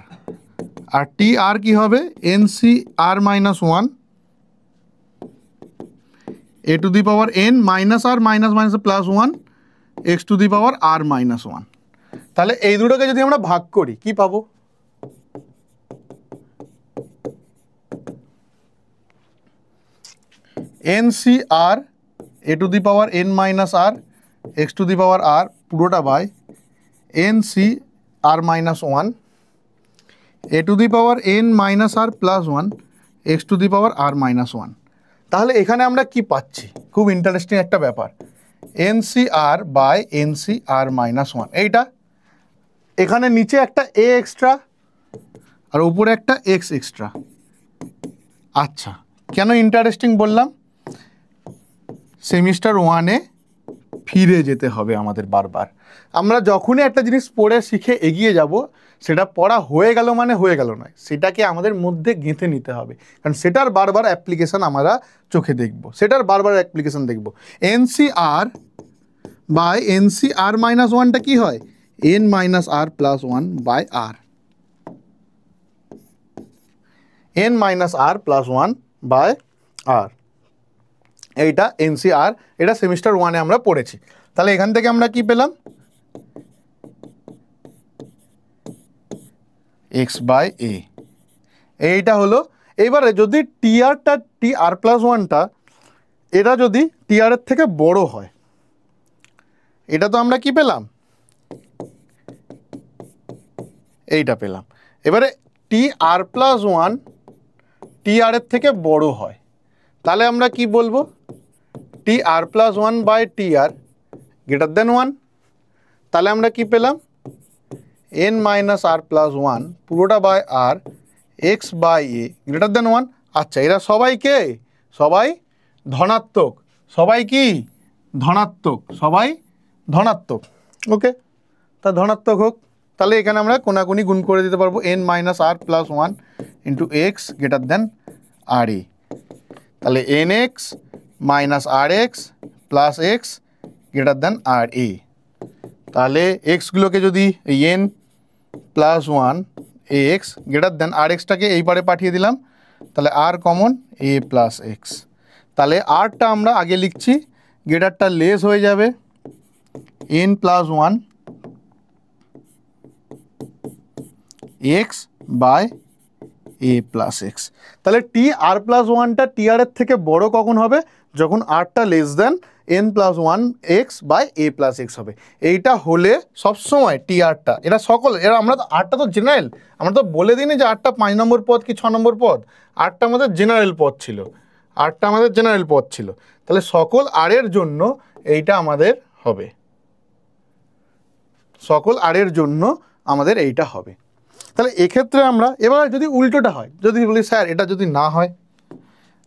আর টি আর কি হবে? NCR minus 1 a to the power n minus R minus minus plus 1 x to the power r minus 1। তাহলে এই দুটোকে যদি আমরা ভাগ করি কি পাবো? NCR a to the power n minus R x to the power r পুরোটা by NCR minus 1 a to the power n minus R plus 1 x to the power r minus 1। তাহলে এখানে আমরা কি পাচ্ছি? খুব ইন্টারেস্টিং একটা ব্যাপার, NCR বাই NCR মাইনাস 1। এইটা এখানে নিচে একটা a এক্সট্রা আর উপরে একটা x এক্সট্রা। আচ্ছা, কেন ইন্টারেস্টিং বললাম? সেমিস্টার 1-এ ফিরে যেতে হবে আমাদের বারবার। আমরা যখনই একটা জিনিস পড়ে শিখে এগিয়ে যাব, সেটা পড়া হয়ে গেল মানে হয়ে গেল নয়, সেটাকে আমাদের মধ্যে গেঁথে নিতে হবে, কারণ সেটার বারবার অ্যাপ্লিকেশান আমরা চোখে দেখব, সেটার বারবার অ্যাপ্লিকেশান দেখব। NCR বাই NCR মাইনাস 1টা কী হয়? n minus R plus 1 by R, n minus R plus 1 by R, এইটা NCR, এটা সেমিস্টার 1-এ আমরা পড়েছি। তাহলে এখান থেকে আমরা কি পেলাম? x বাই a, এইটা হলো। এইবারে যদি টিআরটা টিআর প্লাস 1টা এটা যদি টিআরের থেকে বড় হয়, এটা তো আমরা কি পেলাম? এইটা পেলাম। এবারে টিআর প্লাস 1 টিআরের থেকে বড় হয়, তাহলে আমরা কি বলবো? T R plus 1 by T R greater than 1। তাহলে আমরা কি পেলাম? n মাইনাস আর প্লাস 1 পুরোটা by R x by A greater than 1। আচ্ছা, এরা সবাই কে? সবাই ধনাত্মক, সবাই কি ধনাত্মক, সবাই ধনাত্মক। ওকে, তা ধনাত্মক হোক। তাহলে এখানে আমরা কোনাকুনি গুণ করে দিতে পারবো n minus R plus 1 into X greater than R A. তাহলে nx minus R X plus X greater than R A. তাহলে এক্সগুলোকে যদি n plus 1 X greater than R এক্সটাকে এই পারে পাঠিয়ে দিলাম, তাহলে R common a plus X. তাহলে আরটা আমরা আগে লিখছি গ্রেটারটা লেস হয়ে যাবে n plus one x by A plus X. তাহলে টি আর প্লাস ওয়ানটা টি আর এর থেকে বড় কখন হবে? যখন আরটা less than N plus one x by A plus X হবে। এইটা হলে সবসময় টি আরটা, এরা সকল এরা আমরা তো আরটা তো জেনারেল, আমরা তো বলে দিইনি যে আরটা 5 নম্বর পদ কি 6 নম্বর পদ, আরটা আমাদের জেনারেল পদ ছিল, আরটা আমাদের জেনারেল পদ ছিল। তাহলে সকল আর এর জন্য এইটা আমাদের হবে, সকল আর এর জন্য আমাদের এইটা হবে। তাহলে এক্ষেত্রে আমরা এবার যদি উল্টোটা হয়, যদি বলি স্যার এটা যদি না হয়,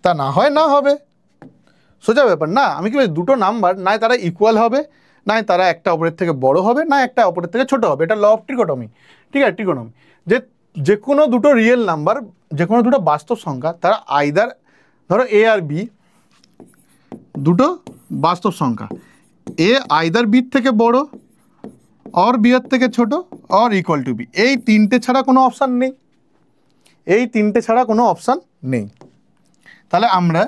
তা না হয় না হবে, সোজা ব্যাপার না। আমি কি বলি দুটো নাম্বার নাই তারা ইকুয়াল হবে, নাই তারা একটা অপরের থেকে বড় হবে, না একটা অপরের থেকে ছোট হবে। এটা ল অফ ট্রিকোটমি, ঠিক আছে, ট্রিকোনমি, যে কোনো দুটো রিয়েল নাম্বার, যে কোনো দুটো বাস্তব সংখ্যা, তারা আইদার ধরো এ আর বি দুটো বাস্তব সংখ্যা, এ আইদার বির থেকে বড় অর বি এর থেকে ছোট অর ইকুয়াল টু বি, এই তিনটে ছাড়া কোনো অপশান নেই, এই তিনটে ছাড়া কোনো অপশান নেই। তাহলে আমরা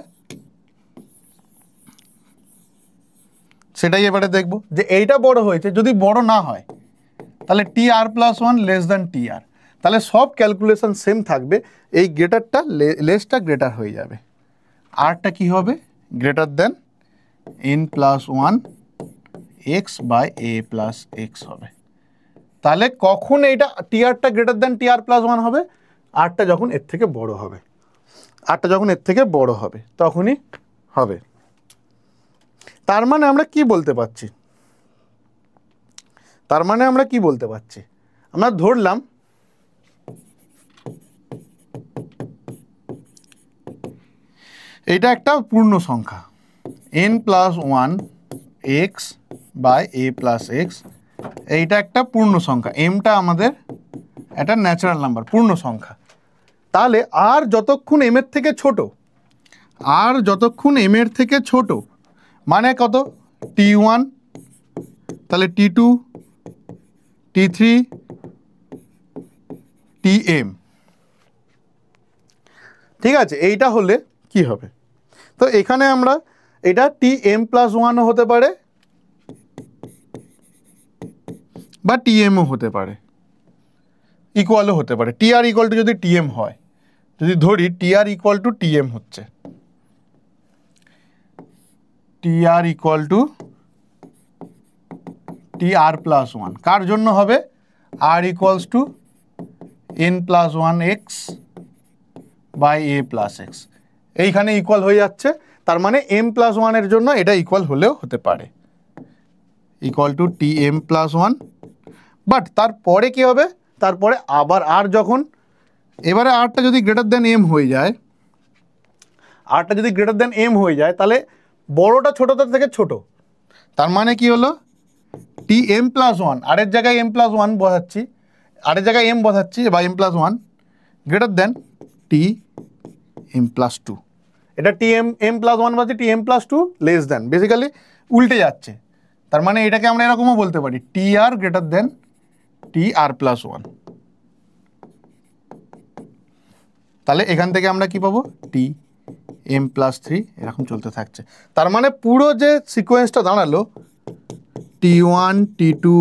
সেটাই এবারে দেখব যে এইটা বড় হয়েছে, যদি বড় না হয় তাহলে টি আর প্লাস ওয়ান লেস দ্যান টি আর, তাহলে সব ক্যালকুলেশন সেম থাকবে, এই গ্রেটারটা লেসটা গ্রেটার হয়ে যাবে, আরটা কি হবে greater than N plus one x by A plus X হবে। তাহলে কখন এইটা টি আরটা গ্রেটার দেন টি আর প্লাস ওয়ান হবে? আরটা যখন এর থেকে বড় হবে, আরটা যখন এর থেকে বড় হবে তখনই হবে। তার মানে আমরা কি বলতে পারছি, তার মানে আমরা কি বলতে পারছি, আমরা ধরলাম এটা একটা পূর্ণ সংখ্যা n plus one x by A plus X, এইটা একটা পূর্ণ সংখ্যা, এমটা আমাদের একটা ন্যাচারাল নাম্বার পূর্ণ সংখ্যা। তাহলে আর যতক্ষণ এম এর থেকে ছোট, আর যতক্ষণ এম এর থেকে ছোট মানে কত, টি ওয়ান, তাহলে T two, T three, T m, ঠিক আছে, এইটা হলে কি হবে? তো এখানে আমরা এটা টি এম প্লাস ওয়ানও হতে পারে বা টি এমও হতে পারে, ইকুয়ালও হতে পারে। টি আর ইকুয়াল টু যদি টি এম হয়, যদি ধরি T r equal to T m হচ্ছে, T r equal to T R plus one, কার জন্য হবে? R equals to N plus one x by A plus x, এইখানে ইকুয়াল হয়ে যাচ্ছে, তার মানে এম প্লাস ওয়ানের জন্য এটা ইকুয়াল হলেও হতে পারে, equal to T M plus one. But তারপরে কি হবে, তারপরে আবার আর যখন এবারে আরটা যদি গ্রেটার দেন এম হয়ে যায়, আরটা যদি গ্রেটার দেন এম হয়ে যায় তাহলে বড়টা ছোটটার থেকে ছোট, তার মানে কি হলো টি এম প্লাস ওয়ান, আরের জায়গায় এম প্লাস ওয়ান বসাচ্ছি, আরের জায়গায় এম বসাচ্ছি বা M plus one greater than T M plus two, এটা টি এম প্লাস ওয়ান বলছে T M plus two less than, basically উল্টে যাচ্ছে, তার মানে এটাকে আমরা এরকমও বলতে পারি T R greater than T আর প্লাস ওয়ান। তাহলে এখান থেকে আমরা কি পাবো, টি এম প্লাস থ্রি, এরকম চলতে থাকছে। তার মানে পুরো যে সিকোয়েন্সটা দাঁড়ালো T one, T two,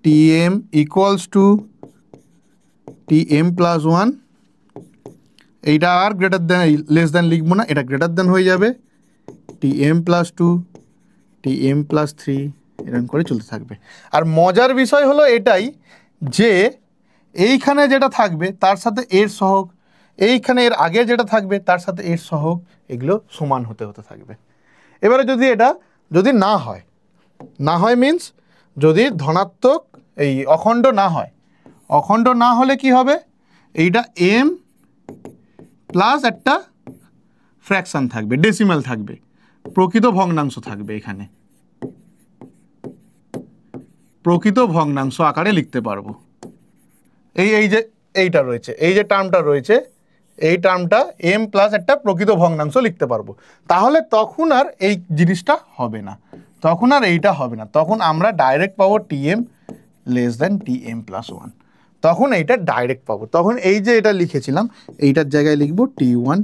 T M equals to T M plus one, এইটা আর গ্রেটার দেন লেস দেন লিখবো না, এটা গ্রেটার দেন হয়ে যাবে T M plus two, T M plus three, এরকম করে চলতে থাকবে। আর মজার বিষয় হলো এটাই যে এইখানে যেটা থাকবে তার সাথে এর সহগ, এইখানে এর আগে যেটা থাকবে তার সাথে এর সহগ, এগুলো সমান হতে হতে থাকবে। এবারে যদি এটা যদি না হয়, না হয় মিন্স যদি ধনাত্মক এই অখণ্ড না হয়, অখণ্ড না হলে কি হবে, এইটা এম প্লাস একটা ফ্র্যাকশান থাকবে, ডেসিমাল থাকবে, প্রকৃত ভগ্নাংশ থাকবে, এখানে প্রকৃত ভগ্নাংশ আকারে লিখতে পারবো। এই যে এইটা রয়েছে, এই যে টার্মটা রয়েছে, এই টার্মটা এম প্লাস একটা প্রকৃত ভগ্নাংশ লিখতে পারবো। তাহলে তখন আর এই জিনিসটা হবে না, তখন আর এইটা হবে না, তখন আমরা ডাইরেক্ট পাবো T M less than T M plus one, তখন এইটা ডাইরেক্ট পাবো। তখন এই যে এটা লিখেছিলাম এইটার জায়গায় লিখবো T one,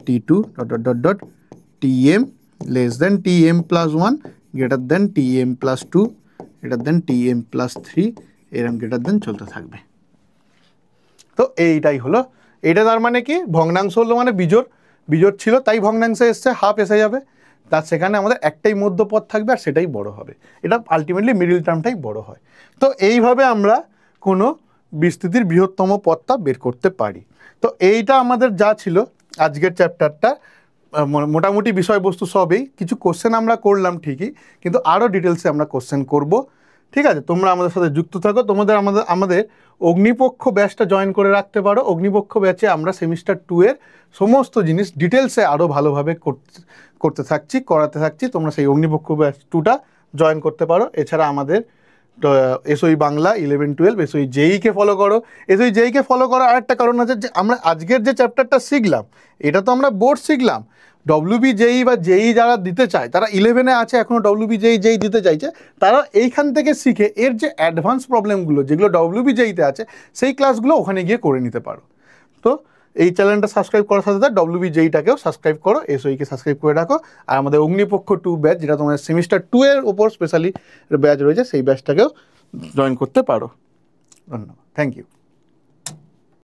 T two dot dot dot dot T M less than T M plus one, greater than T M plus two, greater than T M plus three, এরম গ্রেটার দেন চলতে থাকবে। তো এইটাই হলো, এইটা তার মানে কি ভগ্নাংশ হলো মানে বিজোড়, বিজোড় ছিল তাই ভগ্নাংশে এসছে, হাফ এসে যাবে, তার সেখানে আমাদের একটাই মধ্যপদ থাকবে আর সেটাই বড় হবে, এটা আলটিমেটলি মিডিল টার্মটাই বড় হয়। তো এইভাবে আমরা কোনো বিস্তৃতির বৃহত্তম পদটা বের করতে পারি। তো এইটা আমাদের যা ছিল আজকের চ্যাপ্টারটা, মোটামুটি বিষয়বস্তু সবই, কিছু কোশ্চেন আমরা করলাম ঠিকই, কিন্তু আরও ডিটেলসে আমরা কোশ্চেন করব। ঠিক আছে, তোমরা আমাদের সাথে যুক্ত থাকো, তোমাদের আমাদের অগ্নিপক্ষ ব্যাচটা জয়েন করে রাখতে পারো। অগ্নিপক্ষ ব্যাচে আমরা সেমিস্টার 2 এর সমস্ত জিনিস ডিটেলসে আরও ভালোভাবে করাতে থাকছি। তোমরা সেই অগ্নিপক্ষ ব্যাচ 2টা জয়েন করতে পারো। এছাড়া আমাদের এসওই বাংলা 11-12 এসওই জেইকে ফলো করো। এসওই জেইকে ফলো করার আরেকটা কারণ আছে যে আমরা আজকের যে চ্যাপ্টারটা শিখলাম এটা তো আমরা বোর্ড শিখলাম, ডব্লিউবি জেই বা জেই যারা দিতে চায়, তারা 11-এ আছে এখনও ডব্লিউবি জেই দিতে চাইছে, তারা এইখান থেকে শিখে এর যে অ্যাডভান্স প্রবলেমগুলো যেগুলো ডব্লিউবি জেইতে আছে সেই ক্লাসগুলো ওখানে গিয়ে করে নিতে পারো। তো এই চ্যানেলটা সাবস্ক্রাইব করার সাথে সাথে ডব্লিউবি জেইটাকেও সাবস্ক্রাইব করো, এসওইকে সাবস্ক্রাইব করে রাখো, আর আমাদের অগ্নিপক্ষ 2 ব্যাচ যেটা তোমাদের সেমিস্টার 2 এর উপর স্পেশালি ব্যাচ রয়েছে সেই ব্যাচটাকেও জয়েন করতে পারো। ধন্যবাদ, থ্যাংক ইউ।